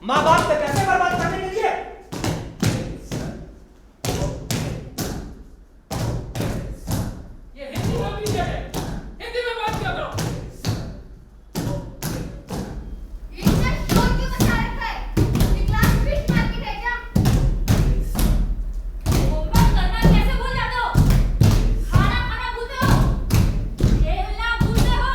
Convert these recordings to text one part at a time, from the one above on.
माँ बाप से पैसे बर्बाद करने के लिए। ये हिंदी का विषय है, हिंदी में बात क्या करो। इतना शोर क्यों मचा रखा है? ये क्लास फिश मार्केट है क्या? होमवर्क करना कैसे भूल जाते हो? खाना खाना भूलते हो? खेलना भूलते हो?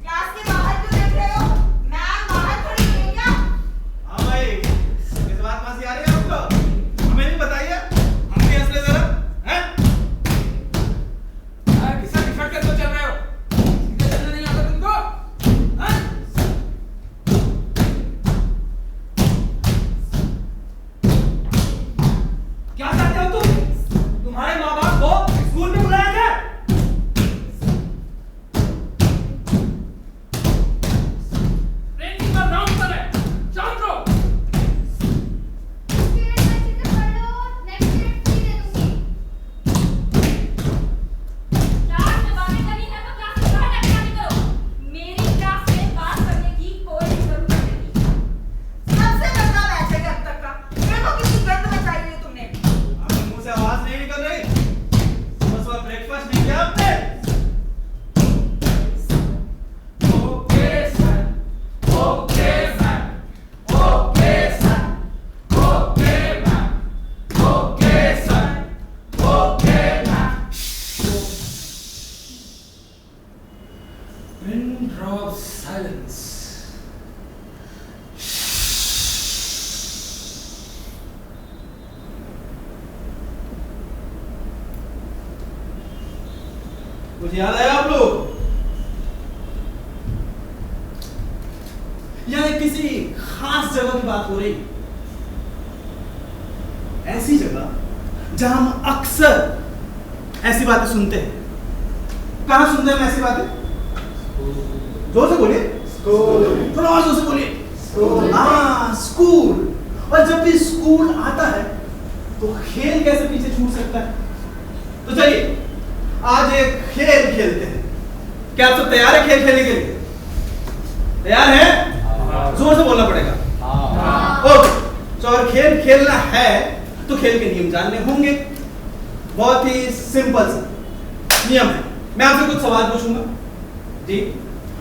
क्लास के बाहर क्यों देख रहे हो? मैम बाहर खड़ी है क्या? हाँ भाई, इस बात में आ रही है आपको? हमें भी बताइए, हम भी हंस ले जरा, हैं? किसका टिकट के तो चल रहे हो, सीधे चलना नहीं आता तुमको, हाँ? क्या चाहते हो तुम? तुम्हारे माँ बाप को स्कूल में बुलाया गया? ट्रेनिंग का राउंड पर है, शांत रहो। पीरियड में अच्छे से पढ़ लो, नेक्स्ट पीरियड फ्री दे दूंगी। क्लास में बातें करनी है तो क्लास से बाहर जाके बातें करो। मेरी क्लास में बात करने की कोई जरूरत नहीं। सबसे गंदा मैच है अब तक का। देखो कितनी गंद मचाई है तुमने। आपके मुंह से आवाज नहीं निकल रही? बस वो ब्रेकफास्ट नहीं किया आपने? Okay sir, okay ma'am, okay sir, okay ma'am, okay sir, okay ma'am. Pin drop silence. कुछ याद आया आप लोग? या किसी खास जगह की बात हो रही? ऐसी जगह जहां हम अक्सर ऐसी बातें सुनते हैं। कहां सुनते हैं हम ऐसी बातें? जोर से बोलिए। स्कूल। थोड़ा और जोर से बोलिए। हाँ, स्कूल। और जब भी स्कूल आता है तो खेल कैसे पीछे छूट सकता है? तो चलिए आज एक खेल खेलते हैं। क्या आप सब तैयार है खेल खेलने के लिए? तैयार है? जोर से बोलना पड़ेगा। ओके, तो अगर खेल खेलना है तो खेल के नियम जानने होंगे। बहुत ही सिंपल सा नियम है। मैं आपसे कुछ सवाल पूछूंगा जी,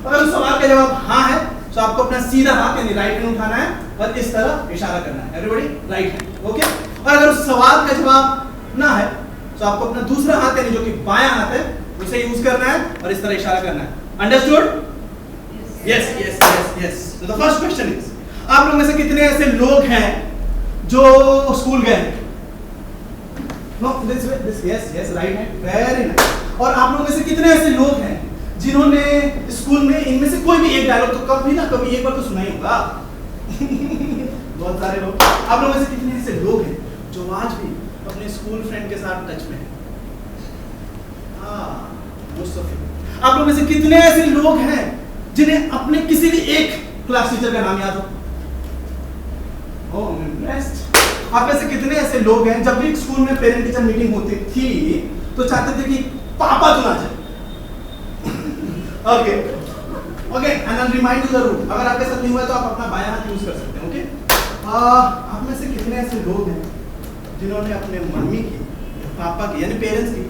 अगर उस सवाल का जवाब हाँ है तो आपको अपना सीधा हाथ यानी राइट हैंड उठाना है और इस तरह इशारा करना है। Everybody right hand, okay. और अगर उस सवाल का जवाब ना है तो आपको अपना दूसरा हाथ यानी जो कि बायां हाथ है उसे यूज करना है और इस तरह इशारा करना है। Understood? Yes yes yes yes. तो द फर्स्ट क्वेश्चन इज, आप लोग में से कितने ऐसे लोग हैं जो स्कूल गए हैं? No, this way, this, yes yes, right hand, very nice. और आप लोग में से कितने ऐसे लोग हैं जिन्होंने स्कूल में इनमें से कोई भी एक डायलॉग तो कभी ना कभी एक बार तो सुना ही होगा? बहुत सारे लोग। आप लोग में से कितने ऐसे लोग हैं जो आज भी अपने स्कूल फ्रेंड के साथ टच में हैं? most of you. आप लोग में से कितने ऐसे लोग हैं जिन्हें अपने किसी भी एक क्लास टीचर का नाम याद हो? Oh, I'm impressed. आप में से कितने ऐसे लोग हैं जब भी स्कूल में पेरेंट टीचर मीटिंग होती थी तो चाहते थे कि पापा तो ना जाए? Okay okay, and I remind you the rule. अगर आपके साथ नहीं हुआ तो आप अपना बायां हाथ यूज कर सकते हैं। ओके, आप में से कितने ऐसे लोग हैं जिन्होंने अपने मम्मी की या पापा की यानी पेरेंट्स की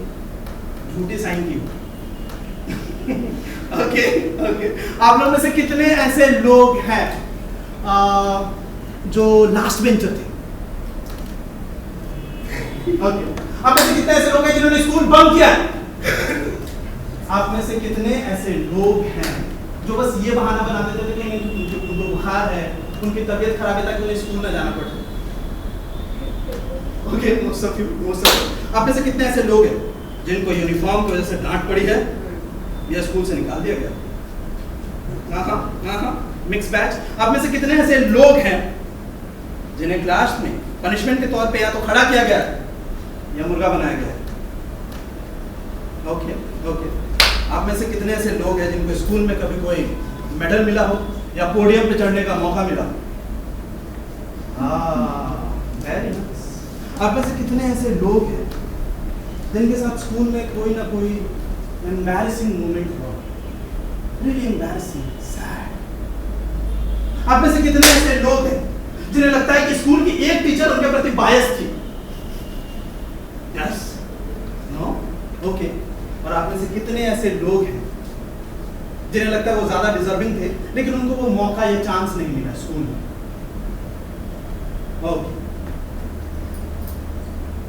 झूठी साइन की? ओके ओके, आप लोग में से कितने ऐसे लोग हैं जो लास्ट बेंचर थे? ओके, आप में से कितने ऐसे लोग हैं जिन्होंने स्कूल बंक किया? आप में से कितने ऐसे लोग हैं जो बस ये बहाना बनाते थे कि उनको बुखार है, उनकी तबीयत खराब है ताकि उन्हें स्कूल ना जाना पड़े? Okay, most of you. आप में से कितने ऐसे लोग हैं जिनको यूनिफॉर्म की वजह से डांट पड़ी है या स्कूल से निकाल दिया गया? हाँ, मिक्स बैच। आप में से कितने ऐसे लोग हैं जिन्हें क्लास में पनिशमेंट के तौर पे या तो खड़ा किया गया या मुर्गा बनाया गया? ओके ओके, आप में से कितने ऐसे लोग हैं जिनको स्कूल में कभी कोई मेडल मिला हो या पोडियम पे चढ़ने का मौका मिला? Very nice. आप में से कितने ऐसे लोग हैं जिनके साथ स्कूल में कोई ना कोई एम्बैरेसिंग मोमेंट हुआ? रियली एम्बैरेसिंग, सैड, आप में से कितने ऐसे लोग हैं जिन्हें लगता है कि स्कूल की एक टीचर उनके प्रति बायस थी? Yes, no, okay. और आप में से कितने ऐसे लोग हैं जिन्हें लगता है वो ज्यादा डिजर्विंग थे लेकिन उनको वो मौका या चांस नहीं मिला स्कूल में? ओके।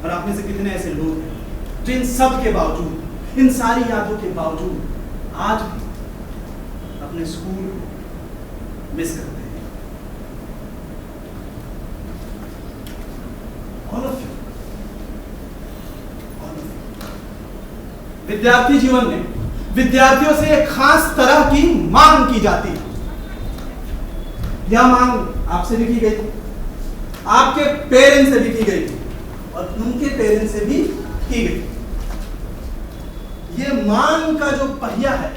और आप में से कितने ऐसे लोग हैं जो इन सब के बावजूद, इन सारी यादों के बावजूद आज भी अपने स्कूल को मिस करते हैं? All of you. All of you. विद्यार्थी जीवन में विद्यार्थियों से एक खास तरह की मांग की जाती है। यह मांग आपसे भी की गई थी, आपके पेरेंट्स से भी की गई थी और उनके पेरेंट्स से भी की गई। यह मांग का जो पहिया है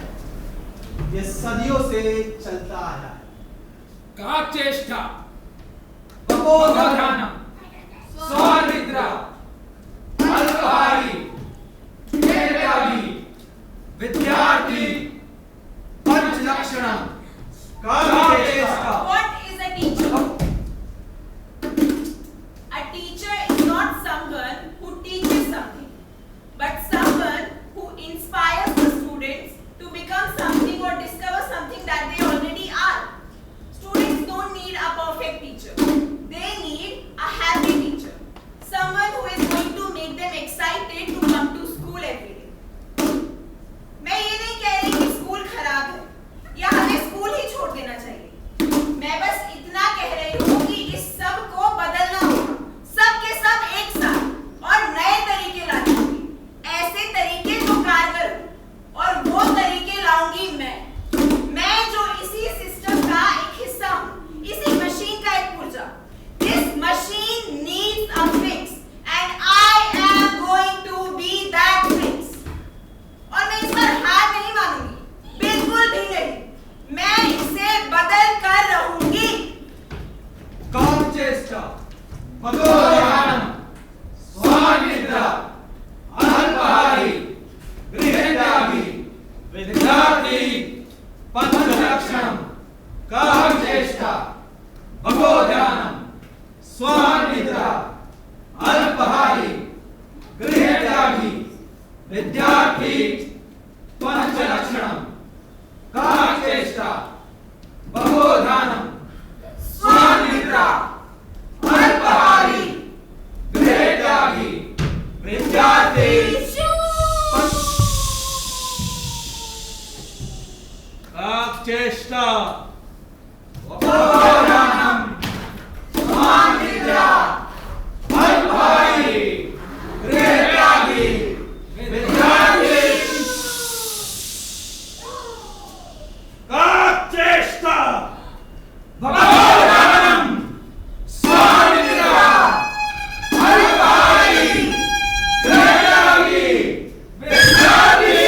यह सदियों से चलता आया है। काचेष्टा तपोधनम स्वानिद्रा अल्पाहारी मेधावी विद्यार्थी पंचलक्षणम काचेष्टा। What is a teacher? A teacher is not someone who teaches something, but someone who inspires the students to become something or discover something that they already are. Students don't need a perfect teacher. They need a happy teacher. Someone who is going to make them excited to come to school every day. मैं ये नहीं कह रही कि school खराब है या हमें स्कूल ही छोड़ देना चाहिए। मैं बस इतना कह रही हूँ कि इस सब को बदलना होगा, सब के सब एक साथ और नए तरीके लाने होंगे, ऐसे तरीके जो कारगर हो, और वो तरीके लाऊंगी मैं जो इसी सिस्टम का एक हिस्सा हूँ, इसी मशीन का एक पुर्जा। This machine needs a fix and I am going to be that fix. और मैं इस पर हार नहीं मानूंगी, बिल्कुल भी नहीं। मैं इसे बदल कर रहूंगी। काचेष्टा तपोधनम स्वानिद्रा अल्पाहारी मेधावी विद्यार्थी पंचलक्षणम काचेष्टा तपोधनम स्वानिद्रा अल्पाहारी मेधावी विद्यार्थी पंचलक्षणम काचेष्टा तपोधनम स्वानिद्रा अल्पाहारी मेधावी विद्यार्थी काचेष्टा तपोधनम स्वानिद्रा अल्पाहारी मेधावी विद्यार्थी काचेष्टा तपोधनम स्वानिद्रा अल्पाहारी मेधावी विद्यार्थी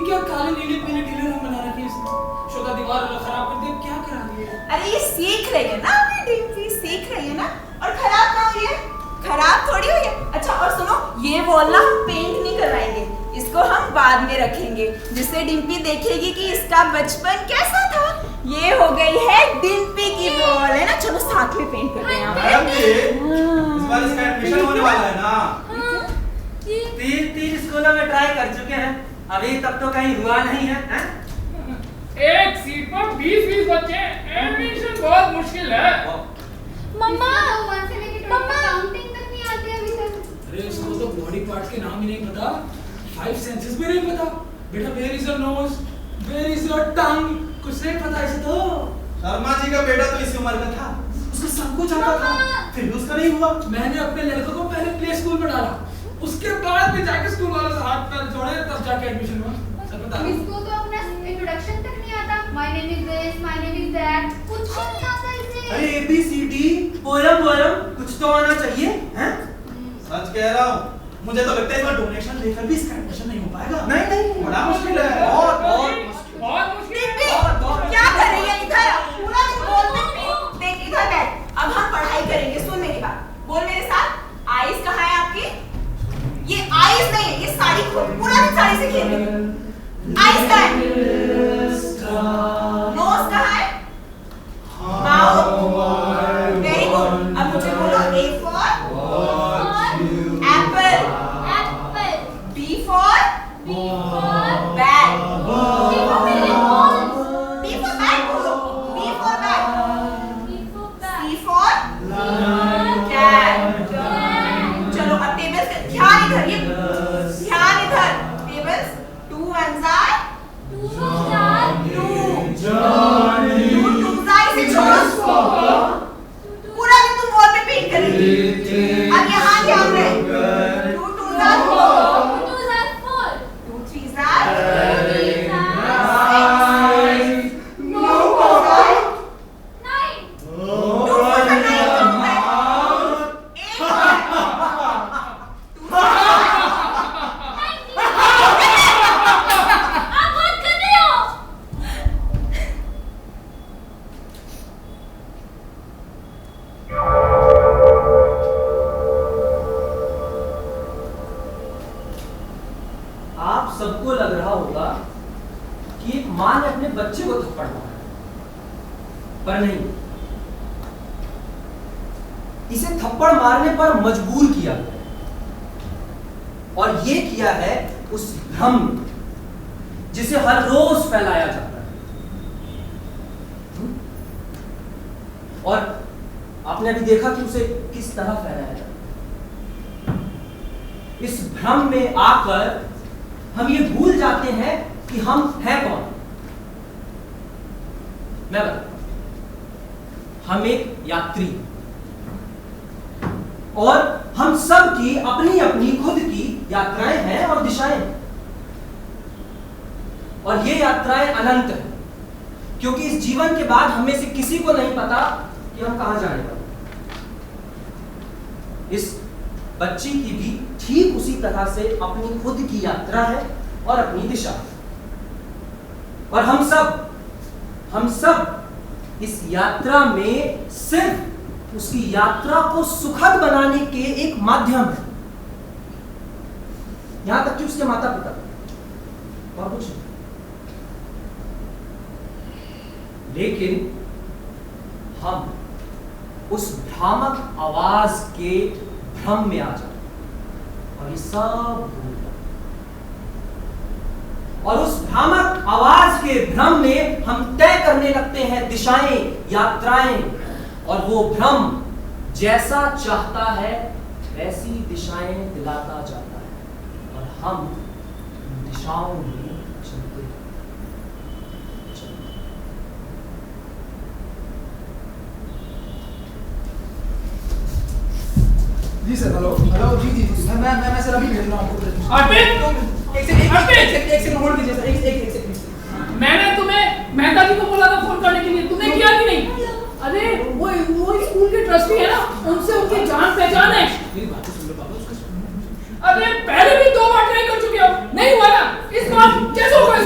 क्या काले नीले पीले नीले रंग बना रखे इसने? शोका दीवार वाला खराब कर दिया, क्या करा दिया? अरे ये सीख रही है ना अभी, डिम्पी सीख रही है ना। और खराब ना हुई है, खराब थोड़ी हुई है। अच्छा और सुनो, ये वॉल ना हम पेंट नहीं करवाएंगे, इसको हम बाद में रखेंगे, जिससे डिम्पी देखेगी कि इसका बचपन कैसा था। ये हो गई है डिम्पी की वॉल, है ना। चलो साथ में पेंट करते हैं यहाँ पे। मैडम जी, इस बार इसका एडमिशन होने वाला है ना? तीन स्कूलों में ट्राई कर चुके हैं, अभी तक तो कहीं हुआ नहीं है, हैं? एक सीट पर 20-20 बच्चे, एडमिशन बहुत मुश्किल है। मम्मा, मम्मा काउंटिंग तक नहीं आती अभी तक। अरे इसको तो बॉडी पार्ट के नाम ही नहीं पता, 5 सेंसेस भी नहीं पता। बेटा where is your nose, where is your tongue, कुछ नहीं पता इसे तो। शर्मा जी का बेटा तो इसी उम्र का था, उसका सब कुछ आता था, फिर भी उसका नहीं हुआ। मैंने अपने लड़के को पहले प्ले स्कूल में डाला, उसके बाद में जाके स्कूल वालों से हाथ पैर जोड़े, तब जाके एडमिशन हुआ। सब बता रहा हूं। इसको तो अपना इंट्रोडक्शन तक नहीं आता। My name is this, my name is that, कुछ नहीं आता इसे। अरे ABCD पोयम कुछ तो आना चाहिए, हैं? सच कह रहा हूँ, मुझे तो लगता है इसका डोनेशन लेकर भी इसका एडमिशन नहीं हो पाएगा। नहीं बड़ा मुश्किल है। बहुत मुश्किल डिम्पी, है। क्या कर रही है इधर? पूरा दिन बोल में पी। देख इधर बैठ, अब हम पढ़ाई करेंगे, सुन मेरी बात, बोल मेरे साथ। आईज कहाँ है आपकी? ये आईज नहीं है, ये साड़ी खोल, पूरा दिन साड़ी से खेल रही है। आईज कहाँ है? नोज कहाँ है? Mouth, very good. अब मुझे बोलो, A for apple, B for bag, B for bag बोलो, B for bag, C for cat. चलो अब टेबल्स का ध्यान इधर, ये ध्यान इधर। Tables 2 ones are 2 twos are, इसे छोड़ो। पूरा दिन तुम वॉल पे पेंट करेगी। अब यहाँ ध्यान रहे, 2 twos are 4, 2 threes are 6, 2 fours are 9, 2 fours are 9 कम है। 8 आप बात कर रहे हो? आप सबको लग रहा होगा कि एक मां ने अपने बच्चे को थप्पड़ मारा, पर नहीं, इसे थप्पड़ मारने पर मजबूर किया गया और ये किया है उस भ्रम जिसे हर रोज फैलाया जाता है। और आपने अभी देखा कि उसे किस तरह फैलाया जाता है। इस भ्रम में आकर हम ये भूल जाते हैं कि हम हैं कौन। मैं बताता हूं, हम एक यात्री और हम सब की अपनी अपनी खुद की यात्राएं हैं और दिशाएं हैं, और ये यात्राएं अनंत हैं, क्योंकि इस जीवन के बाद हमें से किसी को नहीं पता कि हम कहां जाने वाले। इस बच्ची की भी ठीक उसी तरह से अपनी खुद की यात्रा है और अपनी दिशा है, और हम सब इस यात्रा में सिर्फ उसकी यात्रा को सुखद बनाने के एक माध्यम है, यहां तक कि उसके माता पिता और कुछ नहीं। लेकिन हम उस भ्रामक आवाज के भ्रम में आ जाते और ये सब भूल जाते, और उस भ्रामक आवाज के भ्रम में हम तय करने लगते हैं दिशाएं, यात्राएं, और वो भ्रम जैसा चाहता है वैसी दिशाएं दिलाता जाता है, और हम दिशाओं में चलते हैं। जी सर, हेलो हेलो, जी जी जी, मैं सर अभी भेज रहा हूँ आपको। अर्पित, एक सेकंड होल्ड कीजिए सर, एक सेकंड। मैंने तुम्हें मेहता जी को बोला था फोन करने के लिए, तुमने किया कि नहीं? अरे वो स्कूल के ट्रस्टी है ना, उनसे उनकी जान पहचान है। मेरी बात सुन लो बाबा, उसका। अरे पहले भी 2 बार ट्राई कर चुके हो, नहीं हुआ ना, इस बार कैसे होगा?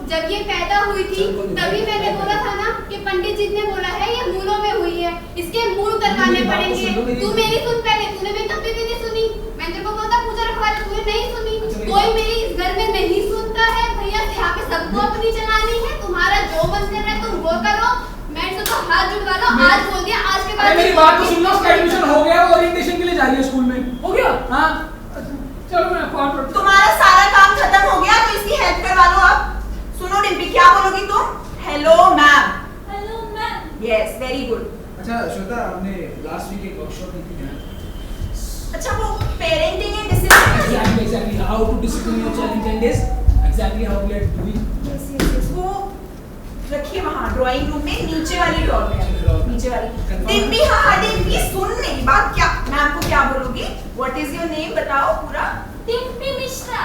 जब ये पैदा हुई थी तभी मैंने बोला था ना कि पंडित जी ने बोला है ये मूलों में हुई है, इसके मूल उतरवाने पड़ेंगे। तू मेरी सुन पहले, तूने मेरी तब भी नहीं सुनी। मैं तेरे को बोलता पूजा रखवा ले, तूने नहीं सुनी। कोई मेरी इस घर में नहीं सुनता है भैया, यहाँ पे सबको अपनी चलानी है। तुम्हारा जो मन कर रहा है तुम वो करो। मैं तो हाथ जुड़वा लो, आज बोल दिया, आज के बाद मेरी बात तो सुन लो। उसका एडमिशन हो गया, ओरिएंटेशन के लिए जा रही है स्कूल में। हो गया? हाँ चलो मैं कॉल पर। तुम्हारा सारा काम खत्म हो गया तो इसकी हेल्प करवा लो अब। सुनो डिम्पी, क्या बोलोगी तुम? Hello ma'am. Hello ma'am. Yes, very good. अच्छा श्वेता, आपने लास्ट वीक एक वर्कशॉप दी थी ना? अच्छा वो parenting and discipline. Exactly how to discipline your child in 10 days. Exactly how we are doing. Yes, वो रखिए वहाँ ड्राइंग रूम में, नीचे वाली ड्रॉर में, नीचे वाली। डिम्पी, हाँ डिम्पी, सुन मेरी बात। क्या मैम को क्या बोलोगी? व्हाट इज योर नेम बताओ पूरा। डिम्पी मिश्रा।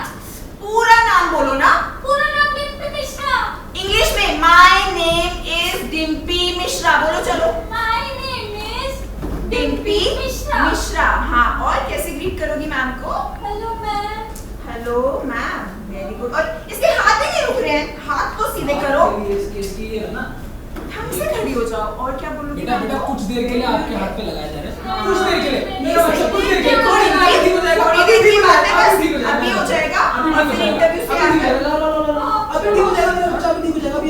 पूरा नाम बोलो ना। पूरा नाम डिम्पी मिश्रा। इंग्लिश में my name is Dimpy Mishra बोलो। चलो, my name is Dimpy Mishra. Mishra. हाँ, और कैसे ग्रीट करोगी मैम को? Hello ma'am. Hello ma'am, very good. और इसके हाथ ही नहीं रुक रहे हैं, हाथ तो सीधे करो। इसकी ये है ना, ढंग से खड़ी हो जाओ। और क्या बोलोगी? बेटा बेटा कुछ देर के लिए आपके हाथ पे लगाया जा रहा है। हाँ। कुछ देर के लिए मेरा बच्चा कुछ देर के लिए थोड़ी ठीक हो जाएगा। थोड़ी देर की बात है बस, ठीक हो जाएगा। अभी हो जाएगा। अभी ठीक हो फिर जाएगा। इंटरव्यू से अभी ठीक आके हो जाएगा। अभी ठीक हो जाएगा, मेरा बच्चा अभी ठीक हो जाएगा। अभी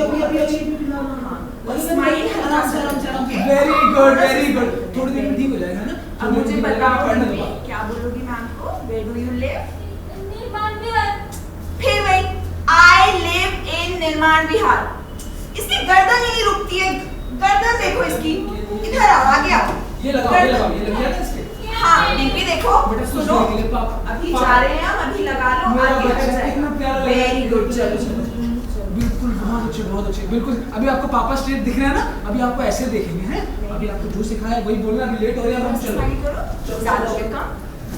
स्माइल आराम से, आराम से, आराम से। Very good very good. थोड़ी देर में ठीक हो जाएगा ना। अब मुझे बताओ पढ़ने डिम्पी, दो। क्या बोलोगी मैम को? Where do you live? निर्माण विहार। फिर वही, I live in निर्माण विहार। इसकी गर्दन ही नहीं रुकती है। गर्दन देखो इसकी। इधर आओ, आगे आओ। ये लगाओ, ये लगाओ, ये लग गया ना इसके। हाँ डिम्पी देखो, बेटा कुछ सुनो, देर के लिए पापा अभी जा रहे हैं हम, अभी लगा लो, मेरा आगे बच्चा बढ़ जाए। कितना प्यारा लग रहा है। वेरी गुड, चलो। बिल्कुल बहुत अच्छे बहुत अच्छे। बिल्कुल अभी आपको पापा स्ट्रेट दिख रहे हैं ना, अभी आपको ऐसे देखेंगे हैं। अभी आपको जो सिखाया है वही बोलना। अभी लेट हो रहा है, अब हम चलो स्माइल करो, ज़्यादा वेलकम।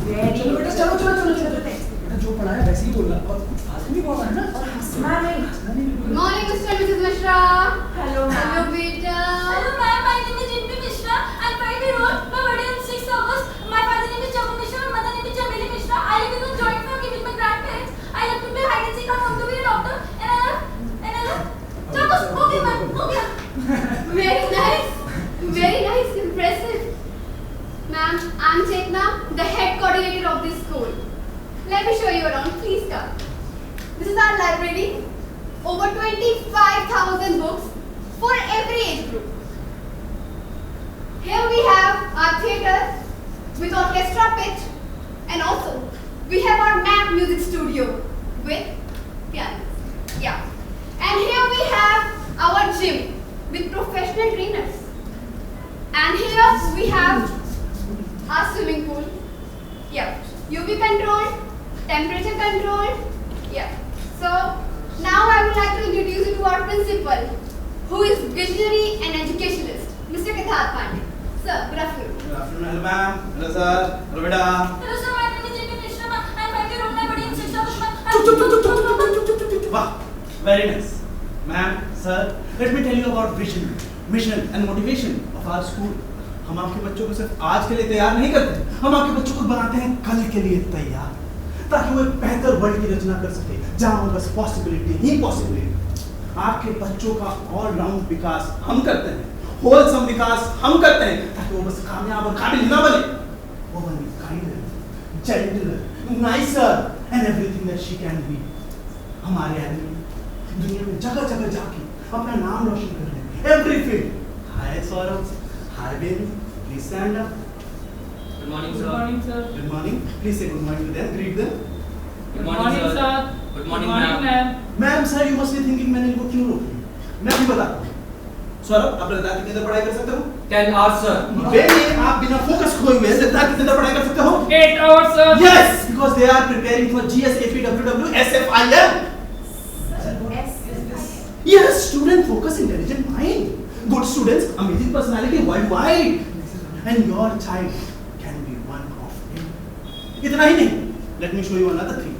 वेरी चलो बेटा, चलो चलो चलो चलो चलो। बेटा जो पढ़ा है वैसे ही बोलना और फास्ट भी बोलना है ना। हंसना नहीं। Good morning mister Mrs Mishra. Hello hello ma'am. बेटा। Hello ma'am, my name is Dimpy Mishra. I'm 5 years old. My birthday is 6 August. My father name is Chaman Mishra. My mother name is Chameli Mishra. I live in a joint family with my grandparents. I love to play hide and seek. I want to be a doctor. And I love. चलो हो गया ma'am, हो गया। Very nice, impressive. Ma'am, I'm Chetna, the head coordinator of this school. Let me show you around. Please come. This is our library. Over 25,000 books for every age group. Here we have our theatre with orchestra pit, and also we have our MAP music studio with pianos. Yeah. And here we have our gym with professional trainers. And here we have our swimming pool. Yeah. UV controlled, temperature controlled. Yeah. So now I would like to introduce you to our principal, who is visionary and educationalist, Mr. Kithar Pandey. Sir, good afternoon. Good afternoon, hello ma'am. Hello sir. Hello beta. Hello sir, my name is Dimpy Mishra. I'm 5 years old. My birthday is 6 August. Wow, very nice. Ma'am, sir, let me tell you about vision, mission and motivation of our school. हम आपके बच्चों को सिर्फ आज के लिए तैयार नहीं करते, हम आपके बच्चों को बनाते हैं कल के लिए तैयार, ताकि वो एक बेहतर वर्ल्ड की रचना कर सके, जहाँ वो बस पॉसिबिलिटी ही पॉसिबिलिटी। आपके बच्चों का ऑल राउंड विकास हम करते हैं, होलसम विकास हम करते हैं, ताकि वो बस कामयाब और काबिल ना बने, वो बने kinder, gentler, nicer and everything that she can be. हमारे आदमी दुनिया में जगह जगह जाके अपना नाम रोशन कर रहे हैं, every field. Hi Saurabh, hi baby, please stand up. Good morning, Good sir. morning, sir. Good morning. Please say good morning to them. Greet them. Good morning, sir. Good morning, ma'am. Ma'am sir, you must be thinking मैंने इनको क्यों रोका? मैं भी बताता हूँ। सौरभ, आप लद्दाख कितनी देर पढ़ाई कर सकते हो? 10 hours, sir. बेबी, आप बिना फोकस खोए हुए लद्दाख कितनी देर पढ़ाई कर सकते हो? 8 hours, sir. Yes, because they are preparing for GSAP, WW, SFIM. Yes, student focus, intelligent mind. Good students, amazing personality worldwide. And your child can be one of them. इतना ही नहीं. Let me show you another thing.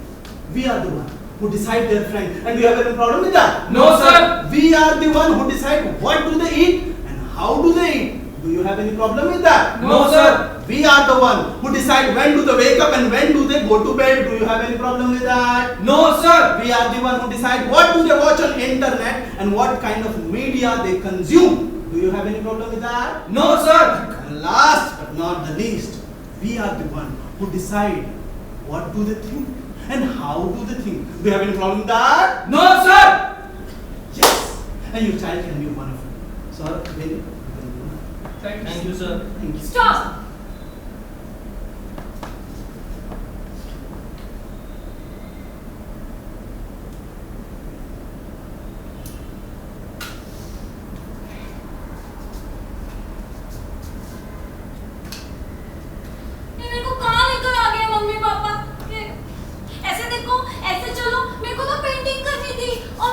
We are the one who decide their friend, and we have any problem with that? No, sir. We are the one who decide what do they eat and how do they eat. Do you have any problem with that? No, sir. we are the one who decide when do they wake up and when do they go to bed. Do you have any problem with that? No, sir. We are the one who decide what do they watch on internet and what kind of media they consume. Do you have any problem with that? No, sir. And last but not the least, we are the one who decide what do they think and how do they think. Do you have any problem with that? No, sir. Yes. And your child can be one of them. Sir, very Thank you, sir. Thank you. Stop. ये मेरे को कहाँ लेकर आ गए mummy papa? ऐसे देखो, ऐसे चलो। मेरे को तो पेंटिंग करनी थी और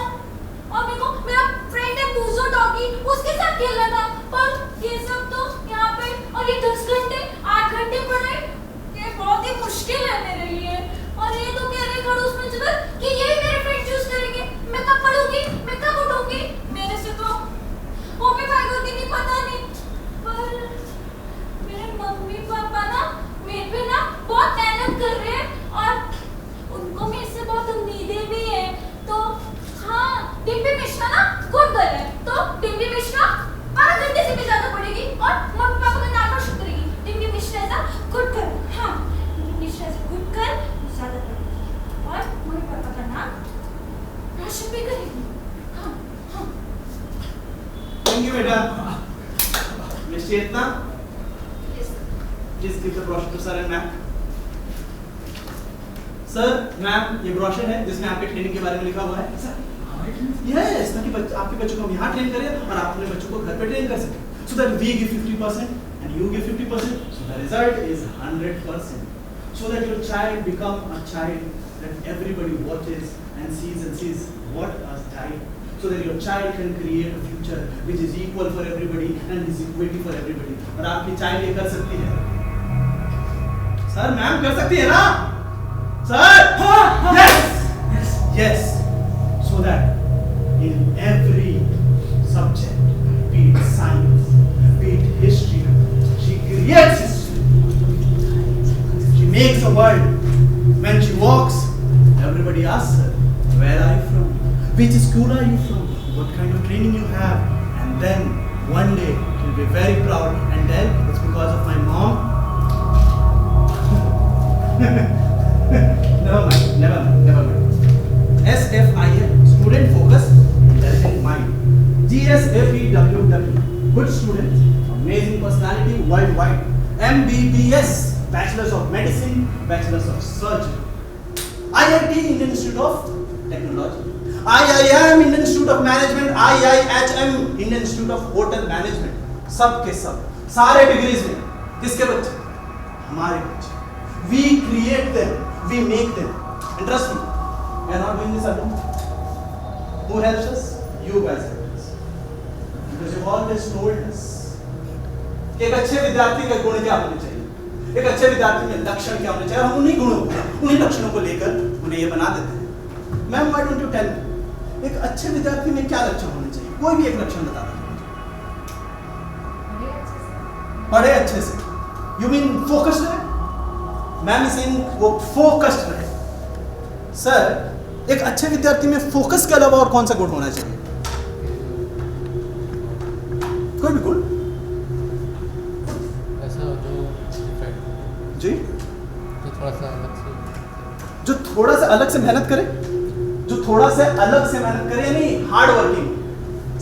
मेरे को मेरा फ्रेंड है बूजो डॉगी, उसके साथ खेलना था। पर ये सब तो यहाँ पे और ये 10 घंटे 8 घंटे पढ़ाई, ये बहुत ही मुश्किल है मेरे लिए। और ये तो कह रहे खड़ूस में चलो कि यही मेरे फ्रेंड चूज करेंगे। मैं कब पढ़ूंगी, मैं कब उठूंगी? मेरे से तो वो भी भाई को नहीं पता नहीं। पर मेरे मम्मी पापा ना मेरे पे ना बहुत मेहनत कर रहे हैं और उनको मेरे से बहुत उम्मीदें भी हैं। तो हाँ, डिम्पी मिश्रा ना गुड गर्ल है, तो डिम्पी मिश्रा 12 घंटे से भी ज्यादा पढ़ेगी और मम्मी पापा का नाम रोशन करेगी। डिम्पी मिश्रा ऐसा गुड गर्ल, हाँ डिम्पी मिश्रा ऐसा गुड गर्ल ज्यादा पढ़ेगी और मम्मी पापा का नाम रोशन भी करेगी। हाँ हाँ। Thank you, बेटा. Miss Chetna, please give the brochure to sir and ma'am. Sir, ma'am, ये ब्रोशर है जिसमें आपके ट्रेनिंग के बारे में लिखा हुआ है. Yes, ताकि आपके बच्चों को हम यहाँ ट्रेन करें और आप अपने बच्चों को घर पे ट्रेन कर सकें. So that we give 50% and you give 50%. So the result is 100%. So that your child become a child that everybody watches and sees what a child. So that your child can create a future which is equal for everybody and is equality for everybody. और आपकी child ये कर सकती है. Sir, ma'am कर सकती है ना? Sir? Yes. So that in every subject, be it science, be it history, she creates history. She makes a world. When she walks, everybody asks her, where are you from? Which school are you from? What kind of training you have? And then one day she'll be very proud and tell, it's because of my mom. Never mind. SFIM, student focus, intelligent mind. GSFEWW, good student, amazing personality worldwide. MBBS, Bachelors of Medicine, Bachelors of Surgery. IIT, Indian Institute of Technology. IIM, Indian Institute of Management. IIHM, Indian Institute of Hotel Management. सब के सब, सारे degrees में किसके बच्चे? हमारे बच्चे. We create them, we make them. And trust me, we are not doing this alone. Who helps us? You guys help us. Because you've always told us कि एक अच्छे विद्यार्थी का गुण क्या होने चाहिए, एक अच्छे विद्यार्थी में लक्षण क्या होने चाहिए. हम उन्हीं गुणों को, उन्हीं लक्षणों को लेकर उन्हें ये बना देते हैं. Ma'am, why don't you tell me, एक अच्छे विद्यार्थी में क्या लक्षण होने चाहिए? कोई भी एक लक्षण बता दो. पढ़े अच्छे से. You mean focused रहे? मैम इसे वो फोकस्ड रहे. सर, एक अच्छे विद्यार्थी में फोकस के अलावा और कौन सा गुण होना चाहिए? कोई भी गुण? ऐसा जी, जो थोड़ा सा अलग से जो थोड़ा सा अलग से मेहनत करे, जो थोड़ा सा अलग से मेहनत करे, यानी हार्ड वर्किंग.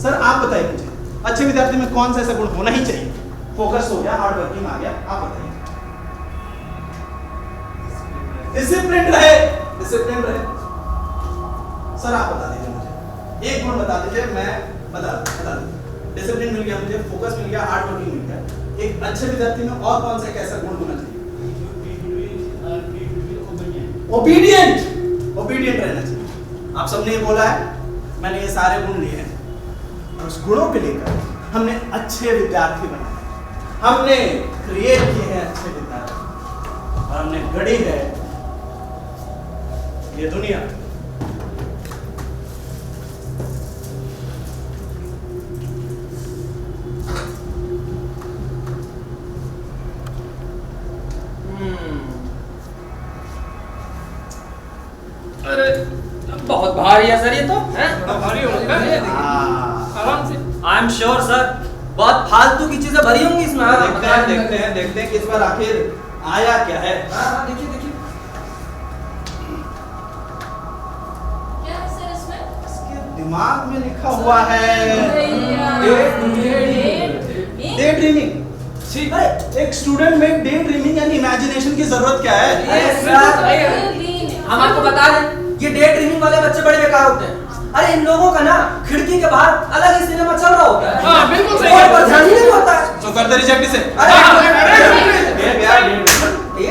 सर आप बताइए मुझे, अच्छे विद्यार्थी में कौन सा ऐसा गुण होना ही चाहिए? फोकस हो गया, हार्ड वर्किंग आ गया, आप बताइए. डिसिप्लिन रहे, डिसिप्लिन रहे. सर आप बता दीजिए मुझे, एक गुण बता दीजिए, मैं बता दूं. डिसिप्लिन मिल गया मुझे, फोकस मिल गया, हार्ड वर्किंग मिल गया. एक अच्छे विद्यार्थी में और कौन सा एक ऐसा गुण होना चाहिए? ओबीडियंट, ओबीडियंट रहना चाहिए. आप सबने ये बोला है, मैंने ये सारे गुण लिए हैं और उस गुणों पे लेकर हमने अच्छे विद्यार्थी बनाए, हमने क्रिएट किए हैं अच्छे विद्यार्थी और हमने गढ़ी है ये दुनिया. भारी है सर ये तो, हैं? भारी होगा आराम से। आई एम श्योर सर, बहुत फालतू की चीजें भरी होंगी इसमें। देखते हैं कि इस बार आखिर आया क्या है। देखिए देखिए। क्या है सर इसमें? इसके दिमाग में लिखा हुआ है डे ड्रीमिंग। एक स्टूडेंट में डे ड्रीमिंग यानी इमेजिनेशन की जरूरत क्या है? हम आपको बता दें, ये डे ड्रीमिंग वाले बच्चे बड़े बेकार होते हैं। अरे इन लोगों का ना खिड़की के बाहर अलग ही सिनेमा चल रहा होता है। हाँ, बिल्कुल सही और है। पर ध्यान ही नहीं होता है। तो कर दे रिजेक्ट इसे। अरे ये यार ये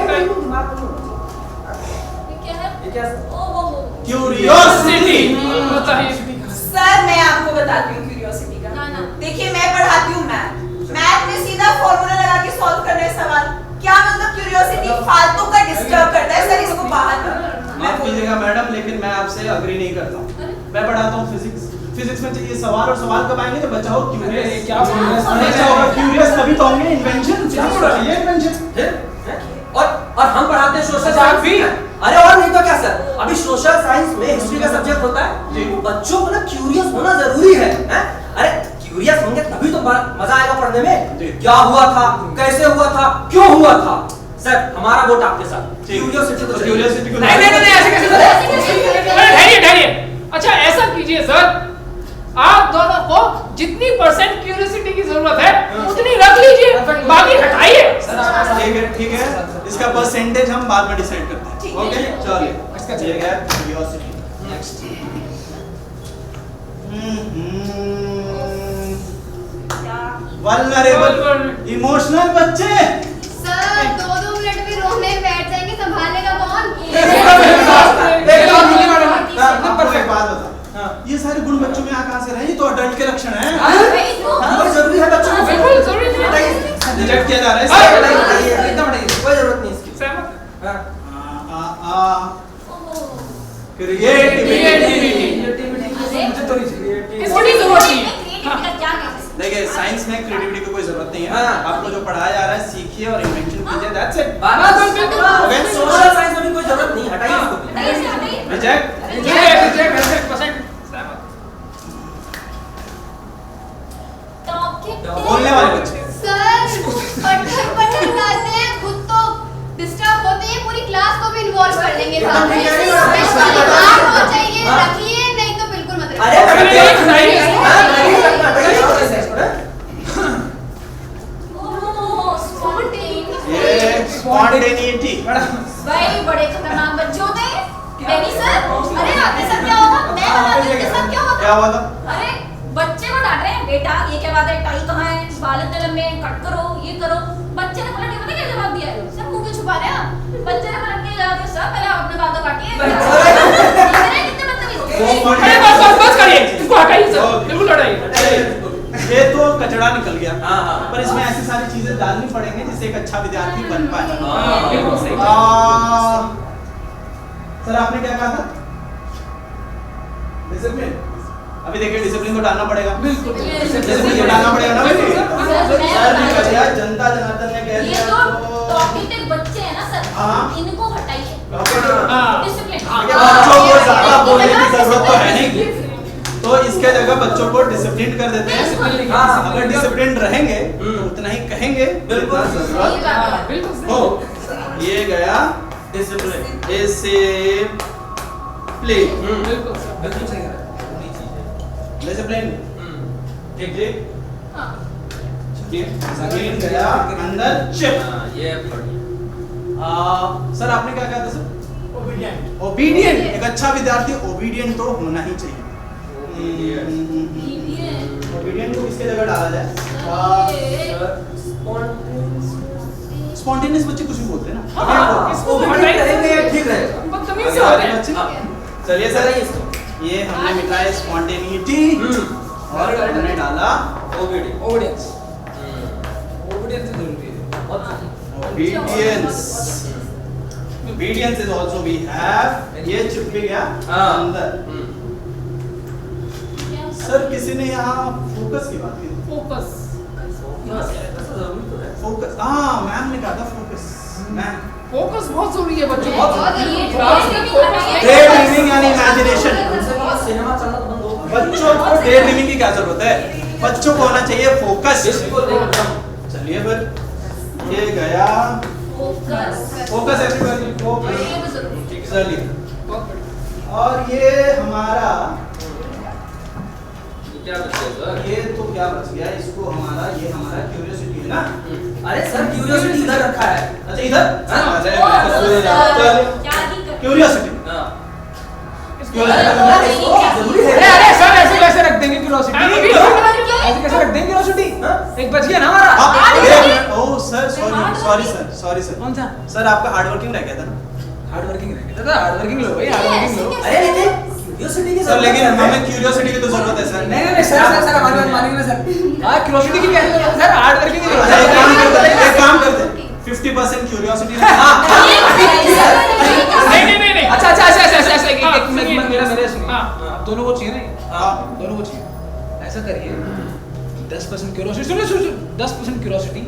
ड्रीमिंग दिमाग में नहीं ये क्या है? ये क्या है? ओहो क्यूरियोसिटी। बताइए। सर मैं आपको बताती हूँ क्यूरियोसिटी का। ना, ना। देखिए मैं पढ़ाती हूँ मैथ में सीधा फॉर्मूला लगा के सॉल्व करने हैं सवाल। क्या मतलब क्यूरियोसिटी फालतू का डिस्टर्ब करता है सर, इसको बाहर करो। माफ कीजिएगा मैडम, लेकिन मैं आपसे अग्री नहीं करता हूँ। मैं पढ़ाता हूँ फिजिक्स में चाहिए सवाल, और सवाल कब आएंगे जब बच्चा हो क्यूरियस। क्या बोल रहे हैं? बच्चा होगा क्यूरियस तभी तो होंगे इन्वेंशन। ये इन्वेंशन। और हम पढ़ाते हैं सोशल साइंस भी। अरे और नहीं तो क्या सर, अभी सोशल साइंस में हिस्ट्री का सब्जेक्ट होता है। बच्चों को ना क्यूरियस होना जरूरी है, हैं? अरे क्यूरियस होंगे तभी तो मजा आएगा पढ़ने में। क्या हुआ था, कैसे हुआ था, क्यों हुआ था। सर हमारा वोट आपके साथ। क्यूरियोसिटी तो क्यूरियोसिटी को नहीं ऐसे कैसे? ठहरिए। अच्छा ऐसा कीजिए सर, आप दोनों को जितनी परसेंट क्यूरियोसिटी की जरूरत है उतनी रख लीजिए, बाकी हटाइए। ठीक है। इसका परसेंटेज हम बाद में डिसाइड करते हैं। ओके चलिए। ये गया क्यूरियोसिटी। नेक्स्ट। वल्नरेबल इमोशनल बच्चे। सर 2-2 मिनट भी रोने बैठ जाएंगे, संभालने का कौन? आपको एक बात बता, ये सारे गुण बच्चों में कहाँ से रहे? ये तो अडल्ट के लक्षण हैं। बहुत जरूरी है बच्चों को। बिल्कुल जरूरी है। रिजेक्ट किया जा रहा है। एकदम हटाइए, कोई जरूरत नहीं इसकी। सहमत? इसकी जरूरत नहीं है। देखिए साइंस में क्रिएटिविटी की कोई जरूरत नहीं है। हाँ। आपको जो पढ़ाया जा रहा है सीखिए और इन्वेंशन कीजिए। That's it. बस सोशल साइंस में भी कोई जरूरत नहीं, हटाइए इसको। रिजेक्ट। 100% बोलने वाले बच्चे। सर पढ़ करते हैं, खुद तो डिस्टर्ब होते हैं, पूरी क्लास को भी इन्वॉल्व कर लेंगे साथ में। आप हो चाहिए रखिए, नहीं तो बिल्कुल मत अरे स्पॉन्टेनिटी। भाई बड़े खतरनाक बच्चे होते हैं। बेबी सर, अरे आपके साथ क्या होगा? मैं बताती हूँ आपके साथ क्या होगा। क्या हुआ था? अरे बच्चे को डांट रहे हैं, बेटा ये क्या बात है, टाई कहाँ है, बाल इतने लंबे हैं, कट करो, ये करो। बच्चे ने पलट के पता क्या जवाब दिया है? सर मुंह क्यों छुपा रहे हैं आप? बच्चे ने पलट के जवाब दिया, सर पहले आप अपने बाल तो काटिए। अरे कितने बदतमीज। अरे बस करिए, इसको हटाइए सर, बिल्कुल हटाइए। ये तो कचड़ा निकल गया। हाँ। पर इसमें ऐसी सारी चीजें डालनी पड़ेंगी जिससे एक अच्छा विद्यार्थी बन पाए। बिल्कुल सही। सर आपने क्या कहा था? डिसिप्लिन। अभी देखिए डिसिप्लिन तो डालना पड़ेगा। बिल्कुल डिसिप्लिन तो डालना पड़ेगा ना। सर ने कह दिया, जनता जनार्दन ने कह ये दिया जो टॉपिक बच्चे हैं ना सर, हाँ। इनको हटाइए। हाँ। डिसिप्लिन। बच्चों को ज्यादा बोलने की जरूरत तो है नहीं, तो इसके जगह बच्चों को डिसिप्लिन कर देते हैं। हाँ, अगर डिसिप्लिन रहेंगे तो उतना ही कहेंगे बिल्कुल। जितना जरूरत बिल्कुल सही। हो। ये गया डिसिप्लिन। डिसिप्लिन। बिल्कुल सर। बिल्कुल सही कह रहे हैं। डिसिप्लिन। ठीक ठीक। हाँ। डिसिप्लिन गया अंदर चिप। ये बढ़िया। सर आपने क्या कहा था सर? ओबीडियंट। एक अच्छा विद्यार्थी ओबीडियंट तो होना ही चाहिए। ओबीडियंट को किसके जगह डाला जाए? स्पॉन्टेनियस बच्चे कुछ भी बोलते हैं ना। हाँ, इसको हटाइए। ठीक रहेगा। बदतमीज से होते हैं। बच्चे चलिए सर, ये हमने मिटाया स्पॉन्टेनिटी और हमने डाला ओबीडियंस। ओबीडियंस जरूरी है। obedience. Obedience is also we have. ये चिप भी गया अंदर। सर किसी ने यहाँ फोकस की बात की। फोकस। फोकस। हाँ मैम ने कहा था फोकस। मैम फोकस बहुत जरूरी है बच्चों को। बहुत जरूरी है। Daydreaming यानी imagination। बच्चों को डे ड्रीमिंग की क्या जरूरत है? बच्चों को होना चाहिए फोकस। चलिए फिर ये गया फोकस एवरीबॉडी फोकस। चलिए और ये हमारा क्या बच गया सर? ये तो क्या बच गया इसको हमारा ये हमारा क्यूरियोसिटी है ना। अरे सर क्यूरियोसिटी इधर रखा है। अच्छा इधर हाँ, क्यूरियोसिटी हाँ। जरूरी है। अरे सर ऐसे कैसे रख देंगे क्यूरियोसिटी? ऐसे कैसे रख देंगे क्यूरियोसिटी? एक बच गया ना हमारा। ओह सर सॉरी सर कौन सा? सर आपका हार्ड वर्किंग रह गया था ना। हार्ड वर्किंग रह गया था। हार्ड वर्किंग लो भाई, हार्ड वर्किंग लो। अरे लेकिन क्यूरियोसिटी की सर लेकिन हमें क्यूरियोसिटी की तो जरूरत है सर। नहीं सर हमारी बात मानेंगे ना सर। हाँ क्यूरियोसिटी की क्या है सर? हार्ड वर्किंग की अच्छा, एक काम करते 50% क्यूरियोसिटी। नहीं। अच्छा एक मेरा सुनिए। आप दोनों को चाहिए नहीं? हाँ। दोनों को चाहिए। ऐसा करिए 10% क्यूरियोसिटी, सुनिए 10% क्यूरियोसिटी,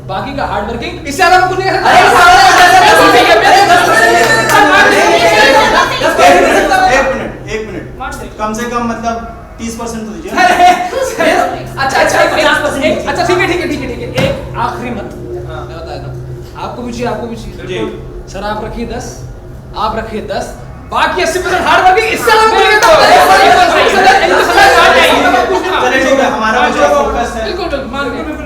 बाकी का हार्ड वर्किंग। इससे ज्यादा हम कुछ नहीं कर सकते। एक मिनट कम से कम मतलब 30% तो दीजिए। अच्छा ठीक है। एक आखिरी मत मैं बता देता हूं। आपको भी चाहिए जी। सर आप रखिए 10, आप रखिए 10, बाकी 80% हार्ड वर्किंग। इससे चलिए ठीक है, हमारा बच्चा फोकस है, बिल्कुल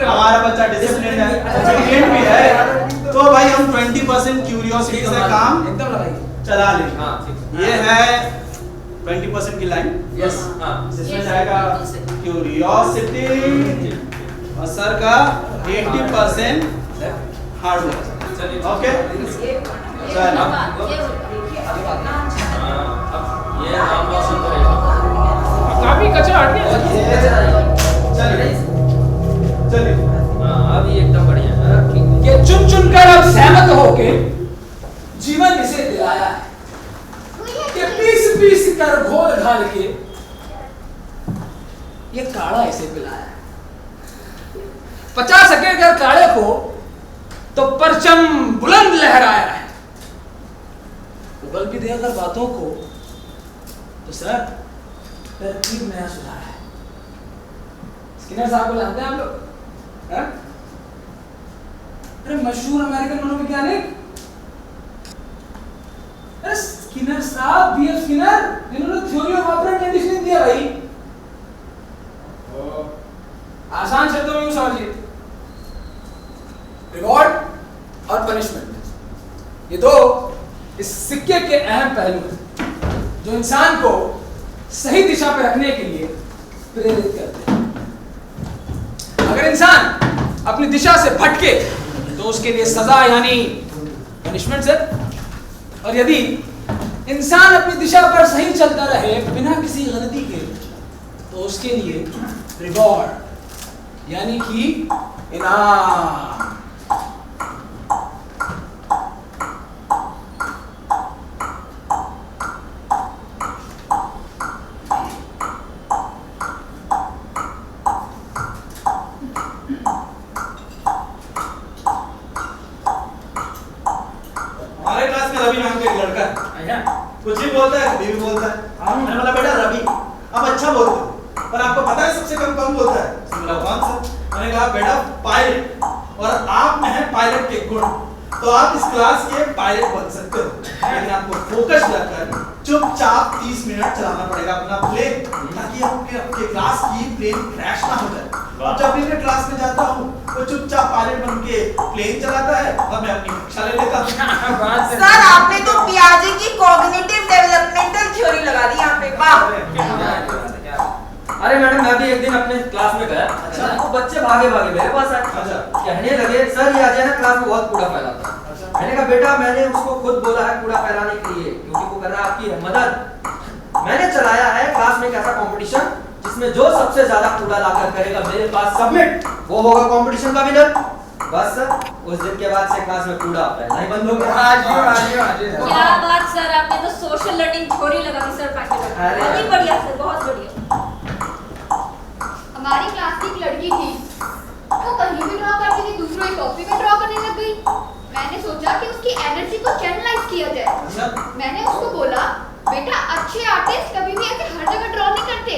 हमारा बच्चा डिसिप्लिन है, डिसिप्लिन भी है, तो भाई हम 20% क्यूरियोसिटी से काम एकदम लगाइए। चला लेंगे। हाँ, ठीक। ये है 20% की लाइन। यस हाँ। जिसमें जाएगा क्यूरियोसिटी और सर का 80% हार्ड वर्क। चलिए ओके चल अब ये नाम रोशन करेगा। काफी कचरा हट गया। चलिए हाँ अभी एकदम बढ़िया है। कि चुन कर अब सहमत होके जीवन इसे दिलाया है कि पीस कर घोल घाल के ये काढ़ा इसे पिलाया है। 50 अगर काढ़े को तो परचम बुलंद लहराया है। उगल भी दे अगर बातों को तो सर तरकीब नया सुधारा है। स्किनर साहब को जानते हैं आप लोग? हैं? अरे मशहूर अमेरिकन मनोवैज्ञानिक, अरे स्किनर साहब, बीएफ स्किनर, जिन्होंने थ्योरी ऑफ ऑपरेंट कंडीशनिंग दिया भाई। आसान शब्दों में यूं समझिए, रिवॉर्ड और पनिशमेंट ये दो इस सिक्के के अहम पहलू हैं जो इंसान को सही दिशा पर रखने के लिए प्रेरित करते हैं। अगर इंसान अपनी दिशा से भटके तो उसके लिए सजा यानी पनिशमेंट है, और यदि इंसान अपनी दिशा पर सही चलता रहे बिना किसी गलती के तो उसके लिए रिवॉर्ड यानी कि इनाम। हमारे क्लास में रवि नाम का एक लड़का है, कुछ भी बोलता है कभी भी बोलता है। मैंने बोला बेटा रवि आप अच्छा बोलते हो, पर आपको पता है सबसे कम बोलता है? उसने बोला कौन सा? मैंने कहा बेटा पायलट, और आप में है पायलट के गुण, तो आप इस क्लास के पायलट बन सकते हो, लेकिन आपको फोकस रखकर चुपचाप 30 मिनट चलाना पड़ेगा अपना प्लेन, ताकि आपके क्लास की प्लेन क्रैश ना हो जाए। और जब भी मैं क्लास में जाता हूँ वो चुपचाप पायलट बन के प्लेन चलाता है और मैं अपनी कक्षा ले लेता हूँ। सर आपने तो पियाजे की कॉग्निटिव डेवलपमेंटल थ्योरी लगा दी यहाँ पे। वाह। अरे मैडम मैं भी एक दिन अपने क्लास में गया। अच्छा। तो बच्चे भागे मेरे पास आए। अच्छा। कहने लगे सर ये अजय ना क्लास में बहुत कूड़ा फैलाता है। अच्छा। मैंने कहा बेटा मैंने उसको खुद बोला है कूड़ा फैलाने के लिए, क्योंकि वो कर रहा है आपकी मदद। मैंने चलाया है क्लास में एक ऐसा कंपटीशन जिसमें जो सबसे ज्यादा कूड़ा लाकर करेगा मेरे पास सबमिट, वो होगा कंपटीशन का विनर। बस सर उस दिन के बाद से क्लास में कूड़ा फैलना ही बंद हो गया। क्या बात सर, आपने तो सोशल लर्निंग थ्योरी लगा दी सर प्रैक्टिकल। अरे। बहुत ही बढ़िया सर, बहुत बढ़िया। हमारी क्लास की एक लड़की थी, वो कहीं भी ड्रॉ करती थी, दूसरों की कॉपी में ड्रॉ करने लग गई। मैंने सोचा कि उसकी एनर्जी को चैनलाइज किया जाए। अच्छा। मैंने उसको बोला बेटा अच्छे आर्टिस्ट कभी भी ऐसे हर जगह ड्रॉ नहीं करते,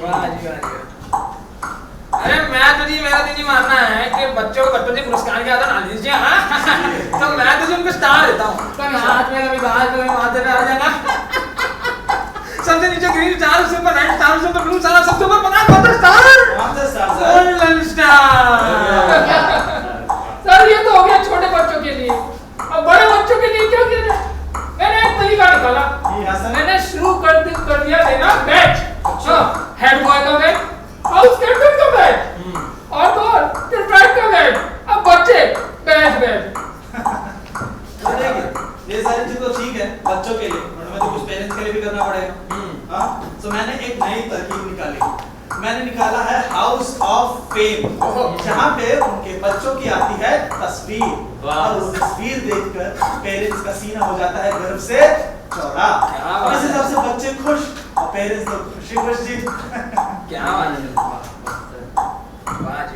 वाह जी वाह जी। अरे मैं तुझे मेरा तुझे मानना है कि बच्चों को गणपति पुरस्कार के आधार ना दीजिए हाँ तो मैं तुझे उनको स्टार देता हूँ कभी हाथ में कभी बाहर कभी माथे पे आ जाएगा सबसे नीचे ग्रीन स्टार सबसे ऊपर रेड स्टार सबसे ऊपर ब्लू स्टार सबसे ऊपर पता स्टार गोल्डन स्टार। सर ये तो हो गया छोटे बच्चों के लिए, अब बड़े बच्चों के लिए क्या किया जाए? मैंने एक तरीका निकाला, मैंने शुरू कर दिया देना बैच, हेड बॉय का बैच, हाउस कैप्टन का बैच और तो प्रोफेसर का बैच, अब बच्चे बैच बैच। ये सारी चीज तो ठीक है बच्चों के लिए, बट मुझे कुछ पेरेंट्स के लिए भी करना पड़ेगा। हाँ तो मैंने एक नई तरकीब निकाली, मैंने निकाला है हाउस ऑफ फेम, जहाँ पे उनके बच्चों की आती है तस्वीर और वो तस्वीर देखकर पेरेंट्स का सीना हो जाता है गर्व से चौड़ा। इस हिसाब से बच्चे खुश और पेरेंट्स तो खुशी खुश जी। क्या बात है, वाह जी।